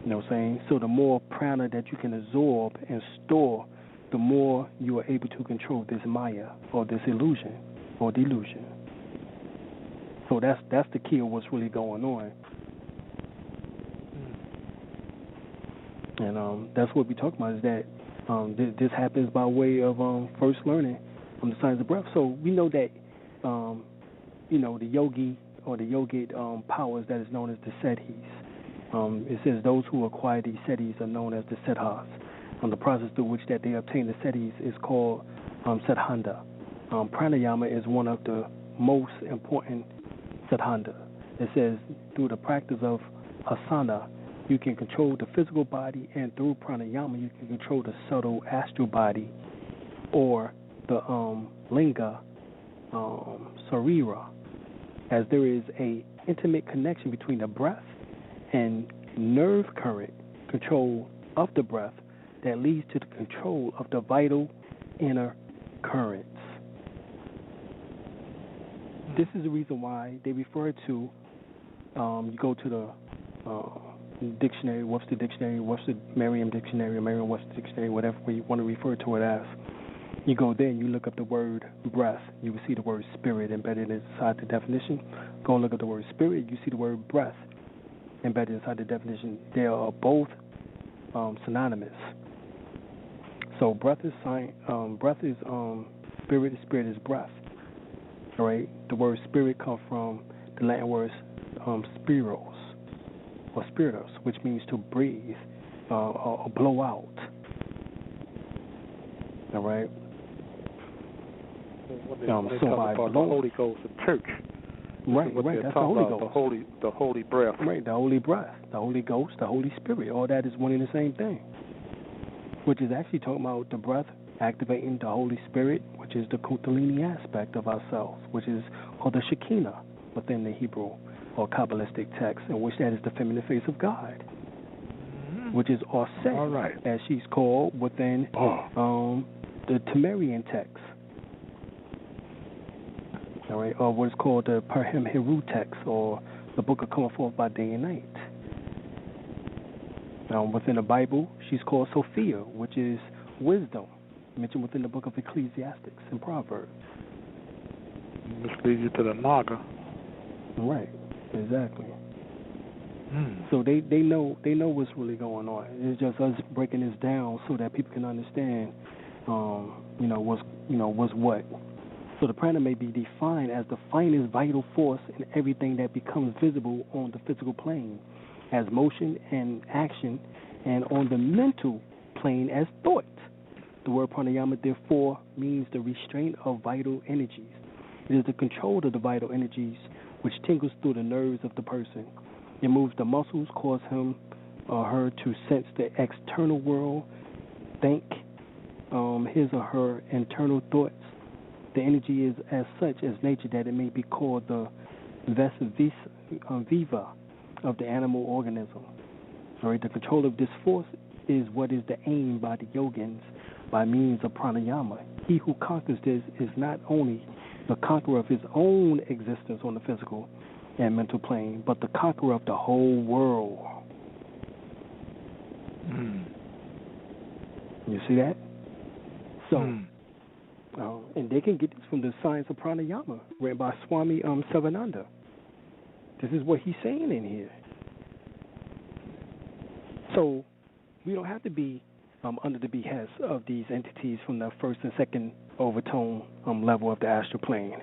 You know what I'm saying? So the more prana that you can absorb and store, the more you are able to control this Maya or this illusion or delusion. So that's the key of what's really going on. And that's what we talk about, is that this happens by way of first learning the science of breath. So we know that the yogi or the yogic powers that is known as the siddhis. It says those who acquire these siddhis are known as the siddhas. The process through which that they obtain the siddhis is called siddhanta. Pranayama is one of the most important siddhanta. It says through the practice of asana, you can control the physical body, and through pranayama, you can control the subtle astral body, or the linga, sarira, as there is a intimate connection between the breath and nerve current control of the breath that leads to the control of the vital inner currents. This is the reason why they refer to, you go to the dictionary, Webster Dictionary, Webster Merriam Dictionary, or Merriam-Webster Dictionary, whatever you want to refer to it as. You go there and you look up the word breath. You will see the word spirit embedded inside the definition. Go and look up the word spirit. You see the word breath embedded inside the definition. They are both synonymous. So breath is spirit. Spirit is breath. All right. The word spirit comes from the Latin word spiros or spiritus, which means to breathe or blow out. All right. When they talk about the Holy Ghost in church, Right, what right. That's the Holy about, Ghost. The holy breath. Right, the holy breath, the Holy Ghost, the Holy Spirit. All that is one and the same thing. Which is actually talking about the breath activating the Holy Spirit, which is the Kundalini aspect of ourselves, which is called the Shekinah within the Hebrew or Kabbalistic text, in which that is the feminine face of God, which is Aset, as she's called within the Tamarian text. All right, or what is called the Perhem Heru text, or the Book of Coming Forth by Day and Night. Within the Bible, she's called Sophia, which is wisdom, mentioned within the Book of Ecclesiastics and Proverbs. This leads you to the Naga. Right, exactly. So they know what's really going on. It's just us breaking this down so that people can understand, what's what. So the prana may be defined as the finest vital force in everything that becomes visible on the physical plane as motion and action, and on the mental plane as thought. The word pranayama, therefore, means the restraint of vital energies. It is the control of the vital energies which tingles through the nerves of the person. It moves the muscles, cause him or her to sense the external world, think his or her internal thoughts. The energy is as such as nature that it may be called the vis viva of the animal organism. All right, the control of this force is what is the aim by the yogins by means of pranayama. He who conquers this is not only the conqueror of his own existence on the physical and mental plane, but the conqueror of the whole world. You see that? So, and they can get this from the Science of Pranayama, read by Swami Sivananda. This is what he's saying in here. So, we don't have to be under the behest of these entities from the first and second overtone level of the astral plane.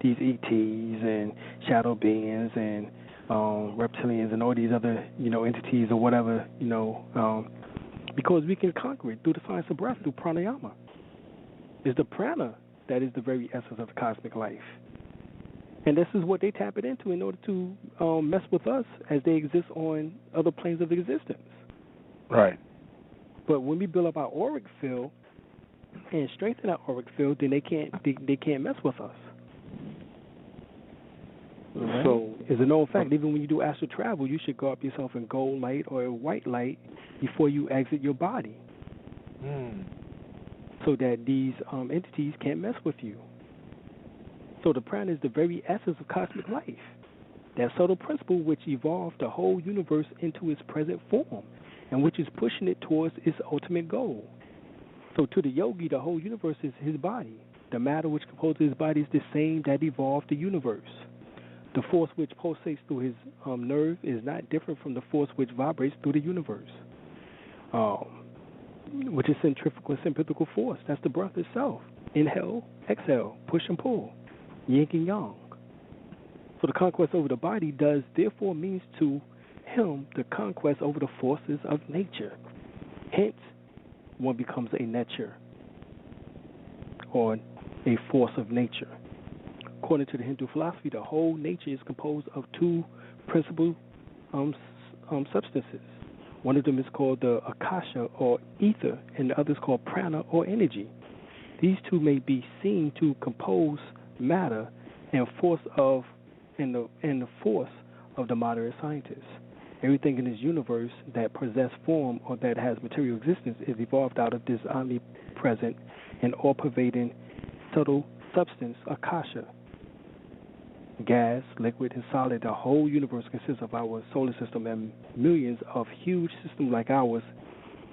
These ETs and shadow beings and reptilians and all these other, entities or whatever, because we can conquer it through the science of breath, through pranayama. It's the prana that is the very essence of the cosmic life. And this is what they tap it into in order to mess with us as they exist on other planes of existence. Right. But when we build up our auric field and strengthen our auric field, then they can't mess with us. Right? So it's a known fact. Even when you do astral travel, you should guard yourself in gold light or white light before you exit your body, so that these entities can't mess with you. So the prana is the very essence of cosmic life, that subtle principle which evolved the whole universe into its present form, and which is pushing it towards its ultimate goal. So to the yogi, the whole universe is his body. The matter which composes his body is the same that evolved the universe. The force which pulsates through his nerve is not different from the force which vibrates through the universe, which is centrifugal and centripetal force. That's the breath itself. Inhale, exhale, push and pull, yin and yang. So the conquest over the body does therefore means to him the conquest over the forces of nature. Hence, one becomes a nature, or a force of nature. According to the Hindu philosophy, the whole nature is composed of two principal substances. One of them is called the akasha, or ether, and the other is called prana, or energy. These two may be seen to compose matter and the force of the modern scientists. Everything in this universe that possesses form or that has material existence is evolved out of this omnipresent and all-pervading subtle substance, akasha. Gas, liquid, and solid. The whole universe consists of our solar system and millions of huge systems like ours.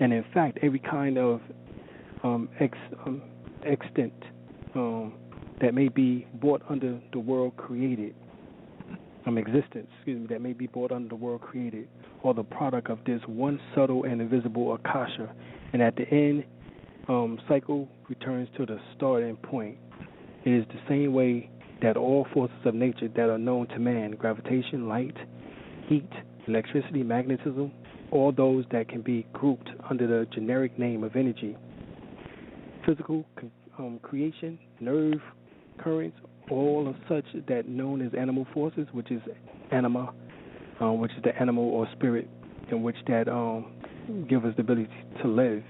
And in fact, every kind of extent that may be brought under the world created, existence, that may be brought under the world created, or the product of this one subtle and invisible akasha. And at the end, cycle returns to the starting point. It is the same way that all forces of nature that are known to man, gravitation, light, heat, electricity, magnetism, all those that can be grouped under the generic name of energy, physical creation, nerve currents, all of such that known as animal forces, which is anima, which is the animal or spirit in which that give us the ability to live,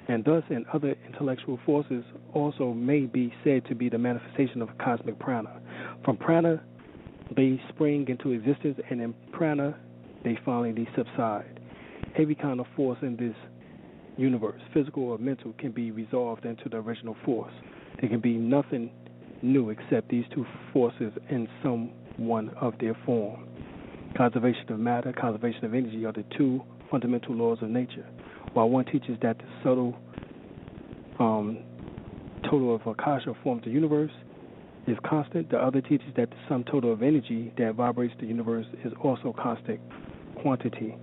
and thus and other intellectual forces also may be said to be the manifestation of cosmic prana. From prana, they spring into existence, and in prana, they finally subside. Every kind of force in this universe, physical or mental, can be resolved into the original force. There can be nothing new except these two forces in some one of their form. Conservation of matter, conservation of energy are the two fundamental laws of nature. While one teaches that the subtle total of Akasha forms the universe is constant, the other teaches that the sum total of energy that vibrates the universe is also constant quantity.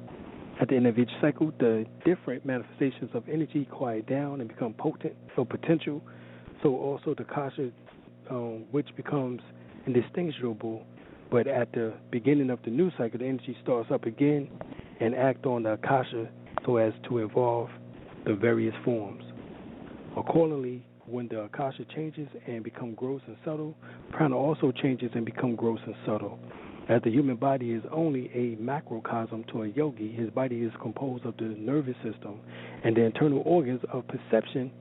At the end of each cycle, the different manifestations of energy quiet down and become potent or potential. So also the Akasha, which becomes indistinguishable, but at the beginning of the new cycle, the energy starts up again and act on the Akasha so as to evolve the various forms. Accordingly, when the Akasha changes and becomes gross and subtle, prana also changes and becomes gross and subtle. As the human body is only a macrocosm to a yogi, his body is composed of the nervous system, and the internal organs of perception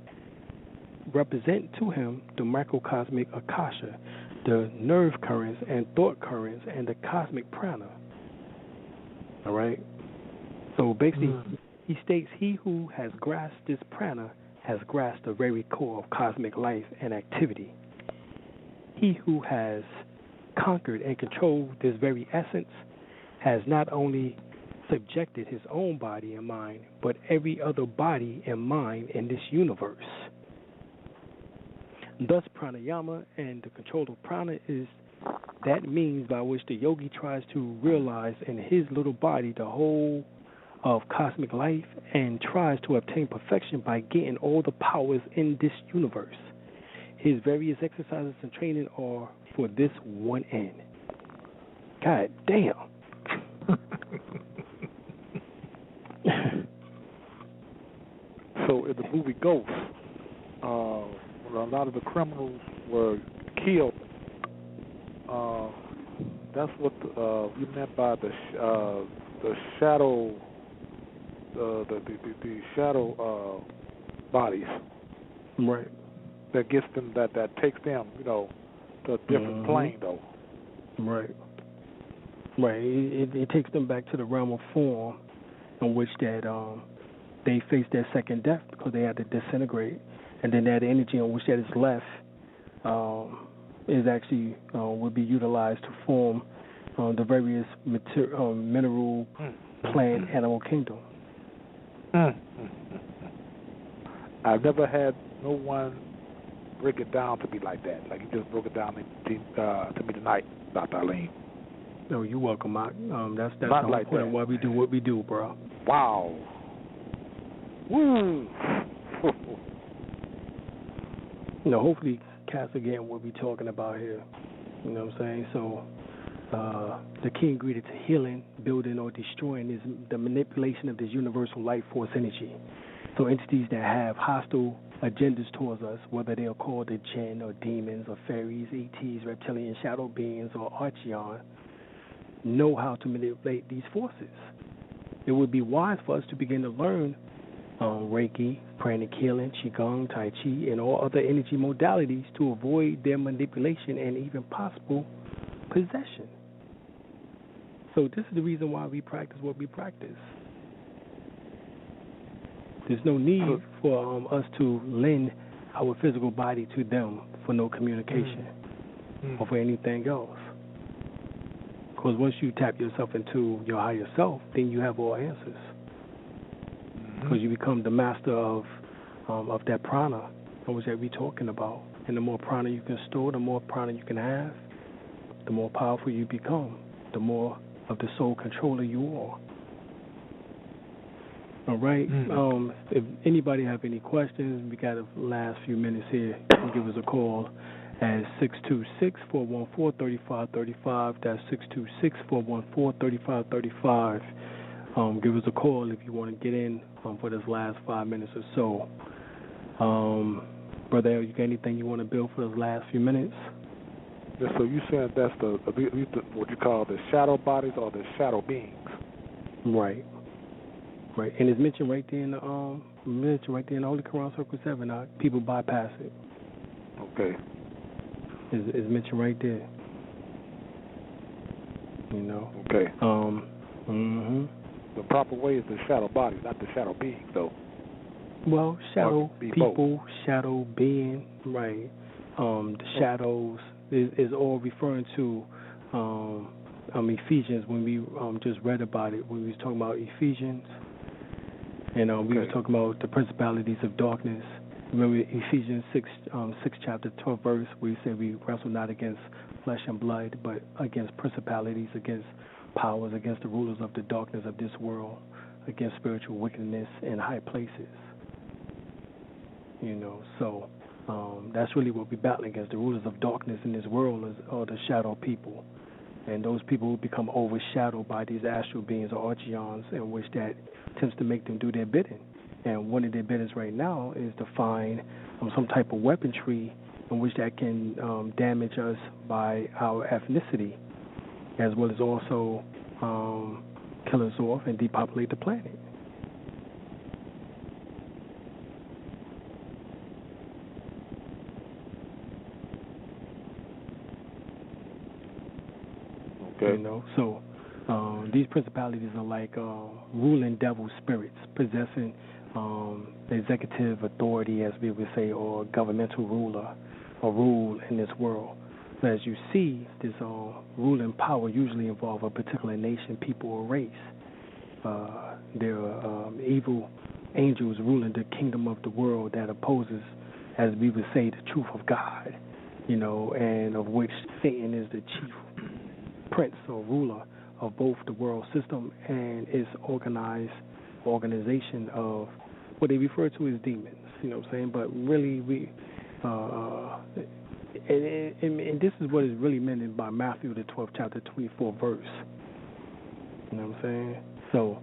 represent to him the macrocosmic Akasha, the nerve currents and thought currents, and the cosmic prana. All right? So basically, he states, he who has grasped this prana has grasped the very core of cosmic life and activity. He who has conquered and controlled this very essence has not only subjected his own body and mind, but every other body and mind in this universe. Thus, pranayama and the control of prana is that means by which the yogi tries to realize in his little body the whole of cosmic life and tries to obtain perfection by getting all the powers in this universe. His various exercises and training are for this one end. God damn. So in the movie Ghost, when a lot of the criminals were killed, that's what we meant by the shadow, the shadow bodies. Right. That gets them, that takes them, to a different plane, though. Right. Right. It takes them back to the realm of form, in which that they face their second death because they had to disintegrate, and then that energy in which that is left is actually will be utilized to form the various mineral, plant, animal kingdom. I've never had no one break it down to me like that. Like you just broke it down to me tonight, Dr. Alim. No, you're welcome, Mark. That's the Not whole like point that. of why we do what we do, bro. Wow. Woo. Hopefully cats are getting what we're talking about here. You know what I'm saying? So the key ingredient to healing, building, or destroying is the manipulation of this universal life force energy. So entities that have hostile agendas towards us, whether they are called the jinn or demons or fairies, ETs, reptilian shadow beings, or Archeon, know how to manipulate these forces. It would be wise for us to begin to learn Reiki, pranic healing, Qigong, Tai Chi, and all other energy modalities to avoid their manipulation and even possible possession. So this is the reason why we practice what we practice. There's no need for us to lend our physical body to them for no communication or for anything else. Because once you tap yourself into your higher self, then you have all answers. Because you become the master of that prana, which that we're talking about. And the more prana you can store, the more prana you can have, the more powerful you become, the more of the soul controller you are. All right. If anybody have any questions, we got the last few minutes here. You can give us a call at 626-414-3535. That's 626-414-3535. Give us a call if you want to get in for this last 5 minutes or so. Brother, you got anything you want to build for those last few minutes? So you saying that's what you call the shadow bodies or the shadow beings? Right. Right. And it's mentioned right there in the Holy Quran Circle 7. People bypass it. Okay. It's mentioned right there. You know. Okay. The proper way is the shadow bodies, not the shadow beings, though. Well, shadow people, both. Shadow being, right. The shadows is all referring to Ephesians, when we just read about it, when we was talking about Ephesians, and we were talking about the principalities of darkness. Remember Ephesians 6 chapter 12 verse, where he said we wrestle not against flesh and blood, but against principalities, against powers, against the rulers of the darkness of this world, against spiritual wickedness in high places. You know, so that's really what we're battling against. The rulers of darkness in this world are the shadow people. And those people who become overshadowed by these astral beings or archeons, in which that tends to make them do their bidding. And one of their biddings right now is to find some type of weaponry in which that can damage us by our ethnicity, as well as also kill us off and depopulate the planet. Okay. You know, so these principalities are like ruling devil spirits, possessing executive authority, as we would say, or governmental ruler or rule in this world. So as you see, this ruling power usually involve a particular nation, people, or race. There are evil angels ruling the kingdom of the world that opposes, as we would say, the truth of God, you know, and of which Satan is the chief prince or ruler of both the world system and its organization of what they refer to as demons, you know what I'm saying? But really, and this is what is really meant by Matthew, the 12th chapter, 24 verse. You know what I'm saying? So,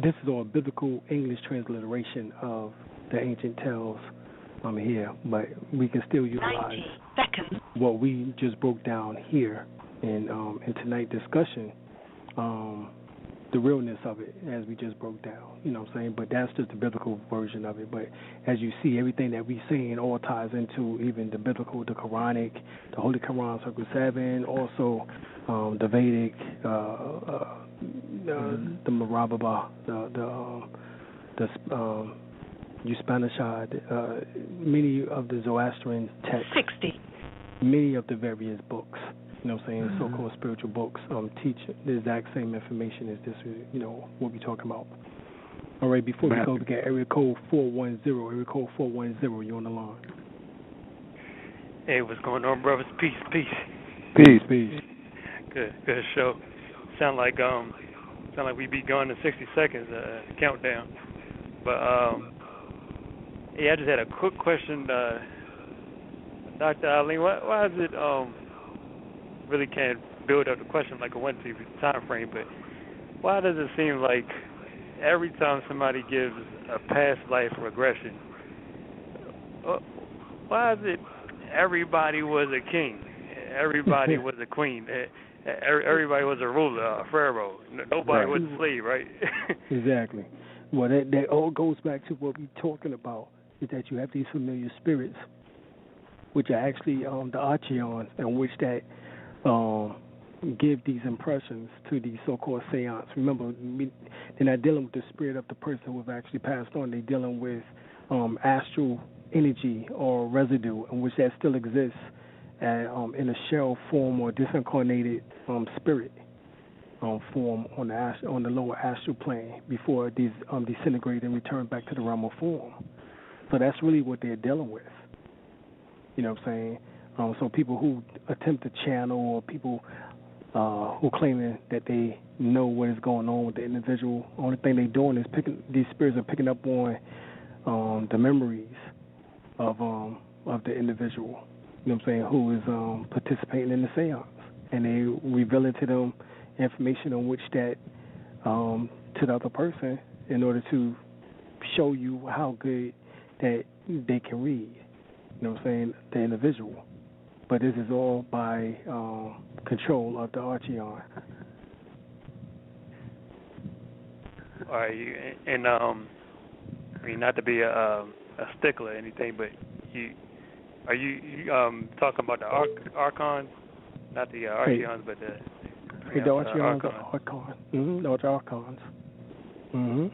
this is all biblical English transliteration of the ancient tales here, but we can still utilize what we just broke down here in tonight's discussion, the realness of it, as we just broke down, you know what I'm saying? But that's just the biblical version of it. But as you see, everything that we're saying all ties into even the biblical, the Quranic, the Holy Quran, Circle 7, also the Vedic, the Marababa, the Upanishad, many of the Zoroastrian texts, 60, many of the various books, you know what I'm saying, so-called spiritual books, teach the exact same information as this, you know, what we're talking about. All right, before we go, we got area code 410. Area code 410, you're on the line. Hey, what's going on, brothers? Peace. Peace. Good show. Sound like we be gone in 60 seconds, countdown. But yeah, I just had a quick question, Dr. Alim. Why is it really can't build up the question like a 1 time frame, but why does it seem like every time somebody gives a past life regression, why is it everybody was a king, everybody was a queen, everybody was a ruler, a pharaoh, nobody was a slave, right? Exactly. Well, that all goes back to what we're talking about, is that you have these familiar spirits, which are actually the archeons, in which that give these impressions to these so-called seance. Remember, they're not dealing with the spirit of the person who have actually passed on. They're dealing with astral energy or residue, in which that still exists in a shell form or disincarnated spirit form on the lower astral plane before these disintegrate and return back to the realm of form. So that's really what they're dealing with. You know what I'm saying? So people who attempt to channel, or people who claiming that they know what is going on with the individual, only thing they're doing is these spirits are picking up on the memories of the individual. You know what I'm saying? Who is participating in the seance, and they revealing to them information on which that to the other person in order to show you how good that they can read. You know what I'm saying? The individual. but this is all by control of the Archeon. All right, and I mean, not to be a stickler or anything, but are you talking about the Archons, not the Archeons, but the Archeons, the Archons. Mm-hmm. Those Archons. Mm-hmm.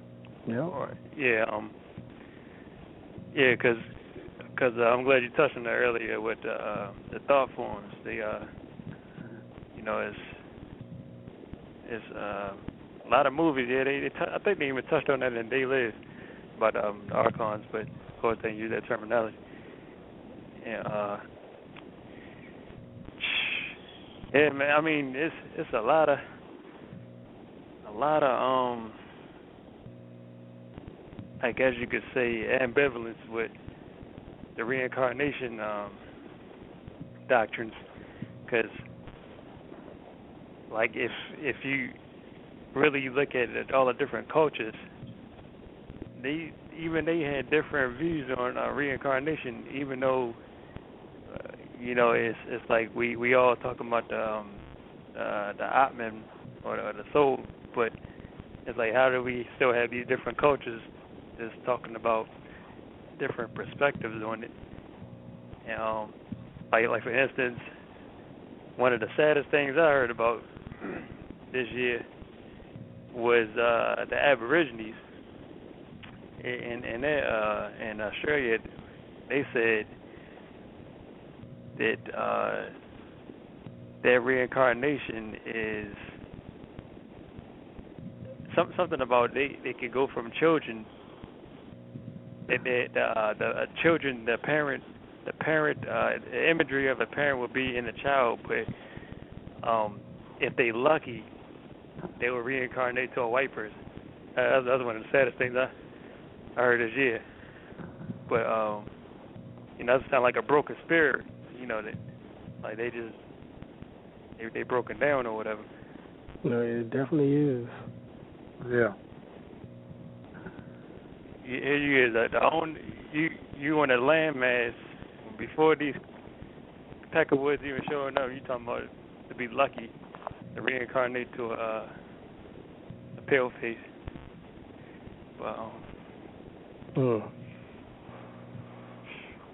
Yeah. All right. Yeah. Yeah, because I'm glad you touched on that earlier with the thought forms. It's a lot of movies. Yeah, I think they even touched on that in They Live about the Archons, but of course they use that terminology. Yeah. Yeah, man. I mean, it's a lot of I guess you could say ambivalence with the reincarnation doctrines, because like if you really look at all the different cultures, they had different views on reincarnation, even though it's like we all talking about the Atman or the soul, but it's like, how do we still have these different cultures just talking about different perspectives on it? And like for instance, one of the saddest things I heard about this year was the Aborigines in Australia. They said that their reincarnation is something about they could go from children. The children, the imagery of a parent will be in the child, but if they lucky, they will reincarnate to a white person. That was one of the saddest things I heard this year. But that sounds like a broken spirit. That like they broken down or whatever. No, it definitely is. Yeah. Here you is you on a landmass before these Peckerwoods even showing up. You talking about to be lucky to reincarnate to a pale face. Wow.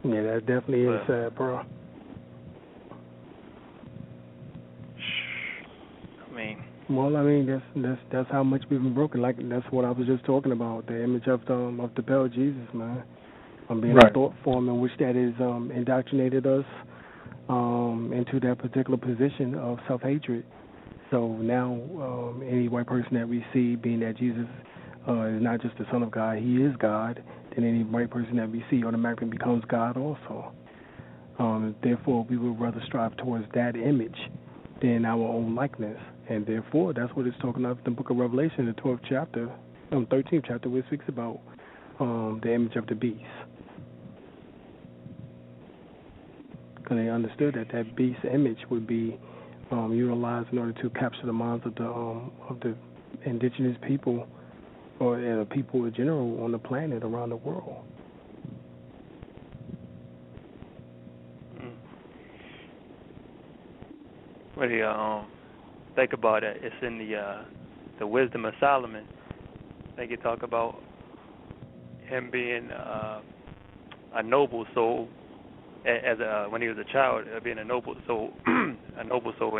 Yeah, that definitely is sad, bro. Well, I mean, that's how much we've been broken. Like, that's what I was just talking about, the image of the pale Jesus, man. Being a thought form in which that is indoctrinated us into that particular position of self-hatred. So now any white person that we see, being that Jesus is not just the Son of God, he is God, then any white person that we see automatically becomes God also. Therefore, we would rather strive towards that image than our own likeness. And therefore, that's what it's talking about in the book of Revelation, the 12th chapter, 13th chapter, where it speaks about the image of the beast. Because they understood that beast image would be utilized in order to capture the minds of the indigenous people or the people in general on the planet around the world. What do you think about it? It's in the Wisdom of Solomon. I think you talk about him being a noble soul as when he was a child, being a noble soul, and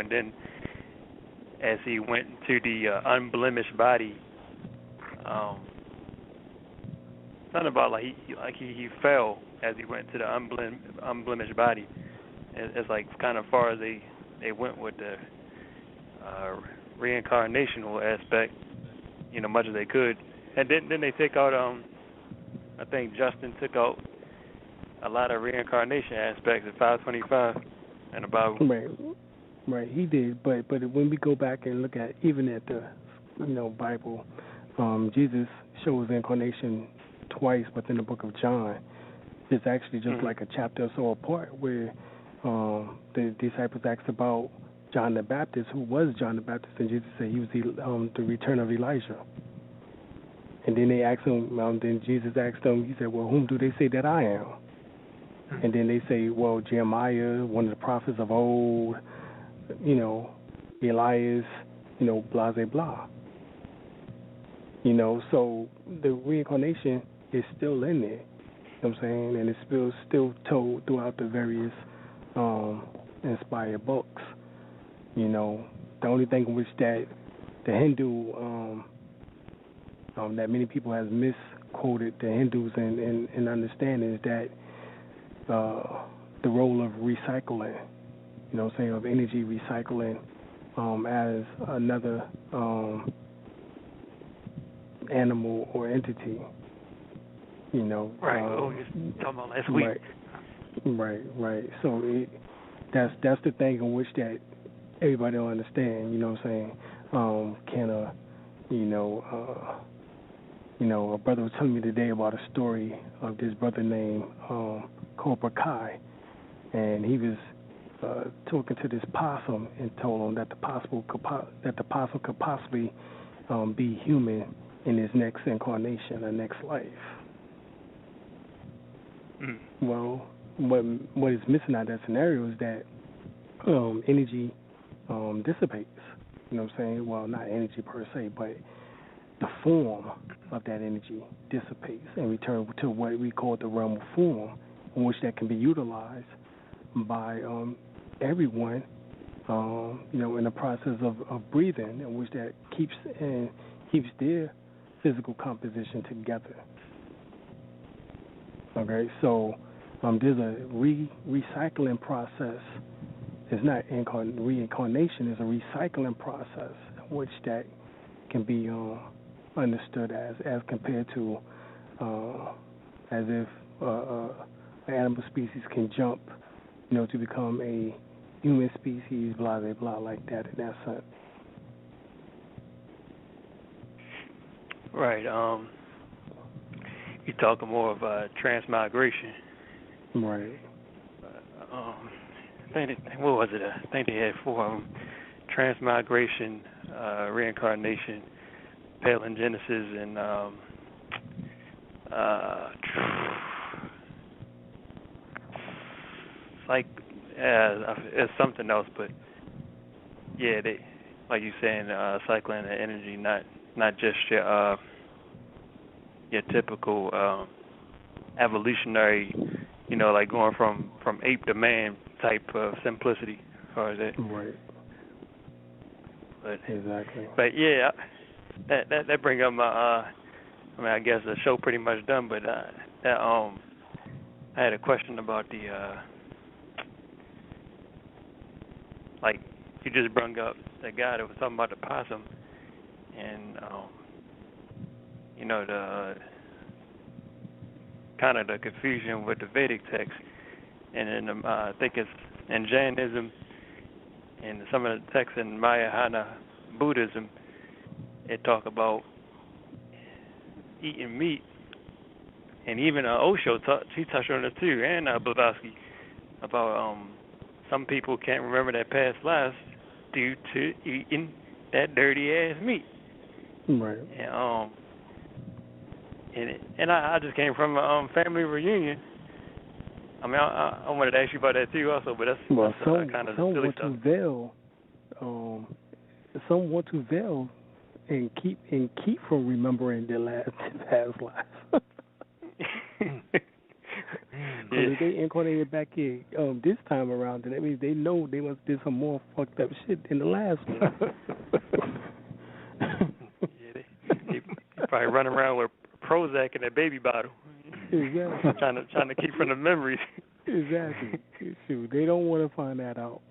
then as he went to the unblemished body, something about he fell as he went to the unblemished body. It's like kind of far as they went with the reincarnational aspect, much as they could, and then they take out. I think Justin took out a lot of reincarnation aspects at 525 in the Bible. Right, he did. But when we go back and look at even at the Bible, Jesus shows incarnation twice within the book of John. It's actually just like a chapter or so apart where the disciples asked about John the Baptist, who was John the Baptist, and Jesus said he was the return of Elijah. And then they asked him, then Jesus asked them, he said, well, whom do they say that I am? And then they say, well, Jeremiah, one of the prophets of old, Elias, blah, blah, blah. So the reincarnation is still in there. You know what I'm saying? And it's still told throughout the various inspired books. The only thing in which that the Hindu, that many people have misquoted the Hindus in understanding is that the role of recycling, of energy recycling as another animal or entity, Right. We were talking about last week. Right. So that's the thing in which that everybody don't understand. Can a brother was telling me today about a story of this brother named Cobra Kai, and he was talking to this possum and told him that the possum could possibly be human in his next incarnation, or next life. Well, what is missing out of that scenario is that energy dissipates. You know what I'm saying? Well, not energy per se, but the form of that energy dissipates and returns to what we call the realm of form, in which that can be utilized by everyone, in the process of breathing, in which that keeps their physical composition together. Okay, so there's a recycling process. It's not reincarnation. It's a recycling process, which that can be understood as compared to as if an animal species can jump, to become a human species, blah blah blah, like that in that sense. Right. You're talking more of transmigration. Right. What was it? I think they had 4 of them: transmigration, reincarnation, palingenesis, and it's something else. But yeah, they, like you saying, cycling the energy, not just your typical evolutionary, like going from ape to man type of simplicity as far as that. Right. But exactly. But yeah, that brings up my I guess the show pretty much done, but I had a question about the like you just brought up the guy that was talking about the possum, and the kind of the confusion with the Vedic text, and then I think it's in Jainism and some of the texts in Mahayana Buddhism, it talk about eating meat, and even Osho he touched on it too, and Blavatsky, about some people can't remember their past lives due to eating that dirty ass meat. Right. And I just came from a family reunion. I mean, I wanted to ask you about that too, also, but that's kind of silly stuff. Some want to veil and keep from remembering their past lives. If they incarnated back here this time around, then that means they know they must did some more fucked up shit in the last one. Yeah, they probably run around with Prozac in a baby bottle. Exactly. trying to keep from the memories. Exactly. Shoot, they don't want to find that out.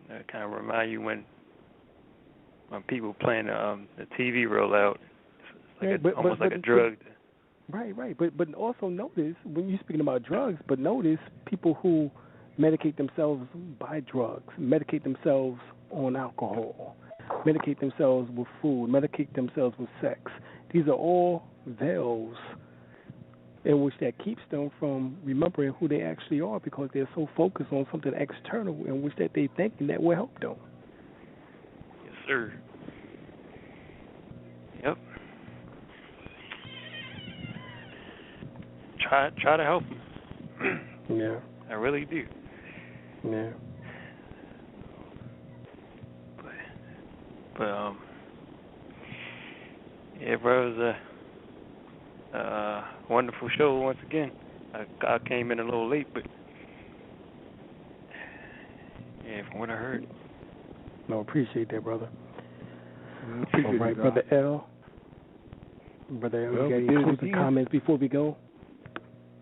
That kind of remind you when people playing the TV roll out, it's like almost like a drug. Right. But also notice, when you're speaking about drugs, but notice people who medicate themselves by drugs, medicate themselves on alcohol, medicate themselves with food, medicate themselves with sex. These are all veils in which that keeps them from remembering who they actually are, because they're so focused on something external in which that they thinking that will help them. Yes, sir. Yep. try to help them. Yeah. I really do. Yeah. But yeah, bro, it was a wonderful show once again. I came in a little late, but yeah, from what I heard. No, appreciate that, brother. Appreciate all right, Brother L. Brother L, well, you got any closing comments before we go?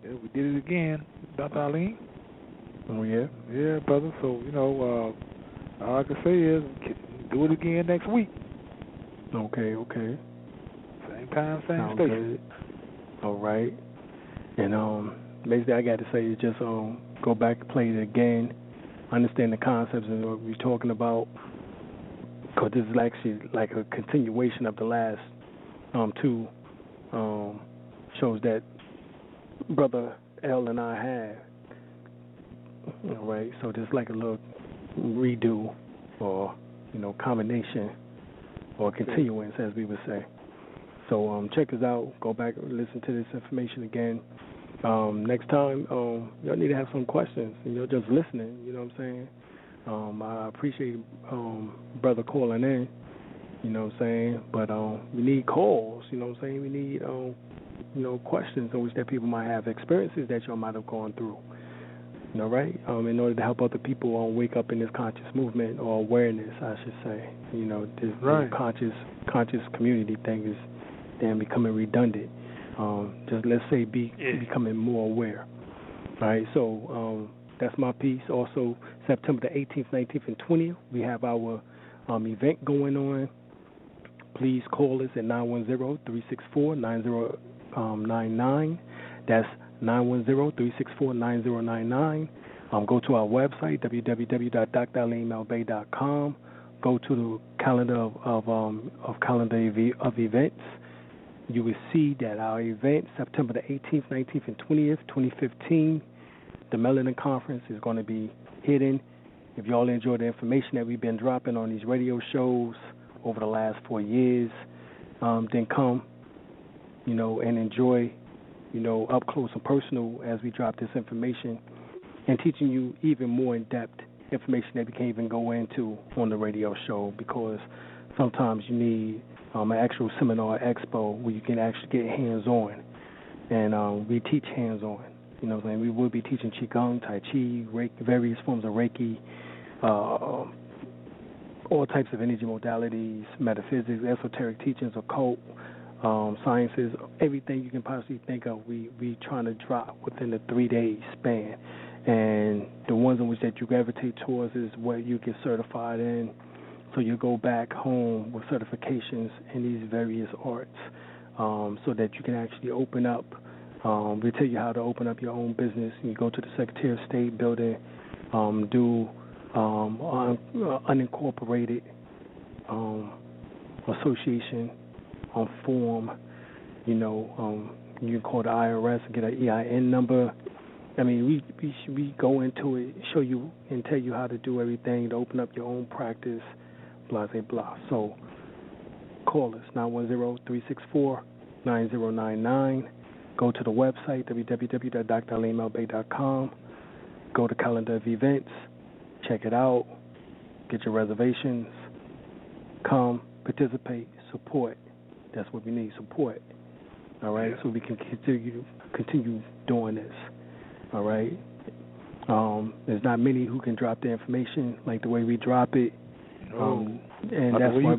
Yeah, we did it again, Dr. Alim. Oh, yeah? Yeah, brother. So, all I can say is do it again next week. Okay. Same time, same Sounds station. good. All right. And basically I got to say is just go back and play it again, understand the concepts and what we're talking about, because this is actually like a continuation of the last two shows that Brother L and I had. All right, so just like a little redo or, combination or continuance, as we would say. So check us out. Go back and listen to this information again. Next time, y'all need to have some questions, just listening, you know what I'm saying? I appreciate brother calling in, you know what I'm saying? But we need calls, you know what I'm saying? We need, questions in which that people might have, experiences that y'all might have gone through, right? In order to help other people wake up in this conscious movement or awareness, I should say. This conscious community thing is damn becoming redundant. Just let's say becoming more aware. All right, so that's my piece. Also, September the 18th, 19th, and 20th, we have our event going on. Please call us at 910-364-9099. That's 910-364-9099. Go to our website, www.dralimelbey.com. Go to the calendar of calendar of events. You will see that our event, September the 18th, 19th, and 20th, 2015, the Melanin Conference is going to be hidden. If you all enjoy the information that we've been dropping on these radio shows over the last 4 years, then come, and enjoy, up close and personal as we drop this information and teaching you even more in-depth information that we can't even go into on the radio show, because sometimes you need an actual seminar expo where you can actually get hands-on. And we teach hands-on. We will be teaching Qigong, Tai Chi, Reiki, various forms of Reiki, all types of energy modalities, metaphysics, esoteric teachings, occult, sciences, everything you can possibly think of. We trying to drop within the 3-day span. And the ones in which that you gravitate towards is what you get certified in. So you go back home with certifications in these various arts, so that you can actually open up. We tell you how to open up your own business. You go to the Secretary of State building, do unincorporated association form. You can call the IRS and get an EIN number. I mean, we go into it, show you and tell you how to do everything to open up your own practice. Blah, blah, blah. So call us, 910-364-9099. Go to the website, www.dralimelbey.com. Go to calendar of events. Check it out. Get your reservations. Come, participate, support. That's what we need, support. All right, so we can continue doing this. All right. There's not many who can drop the information like the way we drop it. And that's why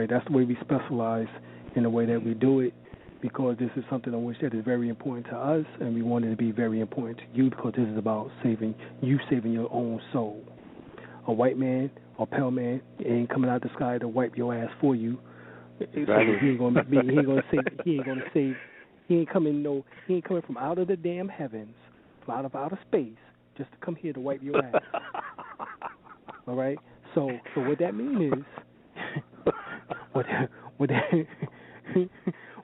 that's the way we specialize in the way that we do it, because this is something in which that is very important to us, and we want it to be very important to you, because this is about saving your own soul. A white man or pale man ain't coming out the sky to wipe your ass for you. Exactly. He ain't coming from out of the damn heavens, from out of outer space, just to come here to wipe your ass. All right. So what that means is, what that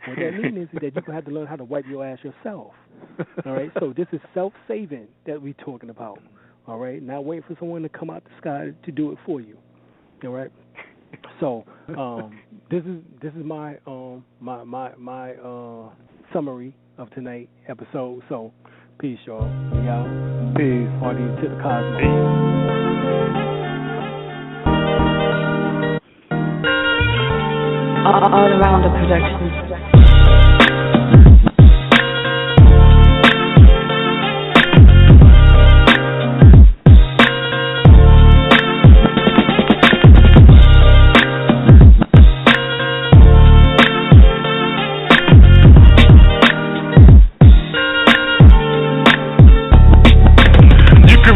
means is that you're gonna have to learn how to wipe your ass yourself. All right. So this is self-saving that we're talking about. All right. Not waiting for someone to come out the sky to do it for you. All right. So this is my my summary of tonight's episode. So, peace, y'all. We out. Peace. Party to the cosmos. All around the production.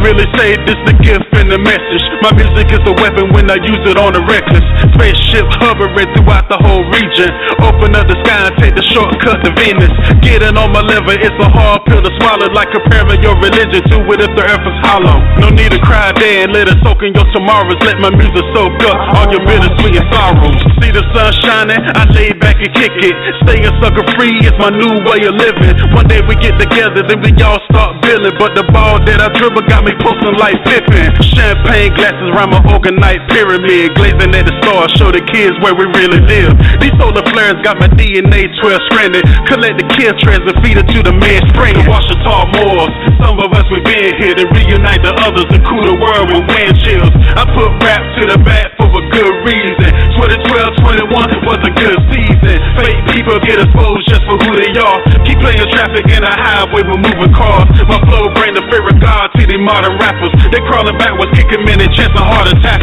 Really say this the gift and the message. My music is a weapon when I use it on the reckless. Spaceship hovering throughout the whole region. Open up the sky and take the shortcut to Venus. Getting on my liver, it's a hard pill to swallow, like comparing your religion to it if the earth is hollow. No need to cry there and let it soak in your tomorrows. Let my music soak up all your bittersweet and sorrows. See the sun shining, I lay back and kick it. Staying sucker free is my new way of living. One day we get together, then we all start building. But the ball that I dribble got me posting like Pippin. Champagne glasses around my organite pyramid. Glazing at the stars, show the kids where we really live. These solar flares got my DNA 12 stranded. Collect the kill trends and feed it to the man spraying. The Washington Moors, some of us we been here to reunite the others and cool the world with wind chills. I put rap to the back for a good reason. 2012-21 was a good season. Fake people get exposed just for who they are. Keep playing traffic in a highway with moving cars. My flow bring the fear of God to the modern rappers. They crawling backwards, kicking men and chest a heart attack.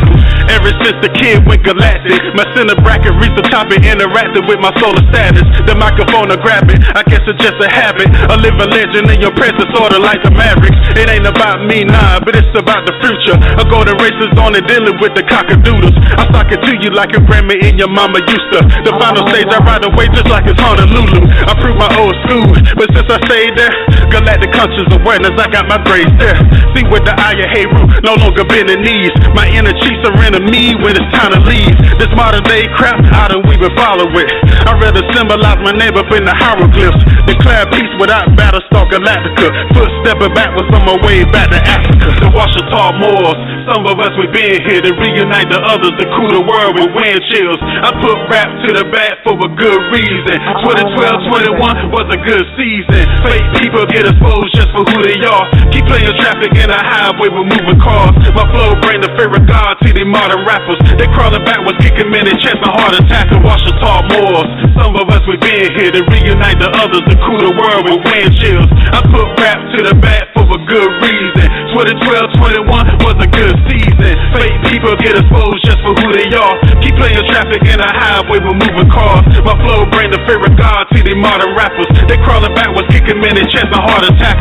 Ever since the kid went galactic, my center bracket reached the top and interacted with my solar status. The microphone to grab it, I guess it's just a habit. A living legend in your presence, sorta like the Mavericks. It ain't about me, nah, but it's about the future. I go to races on and dealing with the cockadoodles. I sock it to you like your grandma and your mama used to. The final stage, I ride away just like it's Honolulu. I prove my old school, but since I stayed there, galactic conscious awareness, I got my grades there. See with the eye of Heru, no longer bending knees. My inner chiefs are into me when it's time to leave. This modern day crap, I don't even follow it. I'd rather symbolize my name up in the hieroglyphs. Declare peace without Battlestar Galactica. Footstepping backwards on my way back to Africa. The Washington Moors, some of us we been here to reunite the others to cool the world with wind chills. I put rap to the back for a good reason. 2012-21 was a good season. Fake people get exposed just for who they are. Keep playing traffic in a highway with moving cars. My flow bring the fear of God to the modern rappers. They crawling backwards, kicking men and chest a heart attack. The Washington Moors, some of us we been here to reunite the others to cool the world with wind chills. I put rap to the back for a good reason. 2012-21 was a good season. Fake people get exposed just for who they are. Keep playing traffic in a highway with moving cars. My flow bring the fear of God to the modern rappers. They crawling backwards, kicking men and chest a heart attack.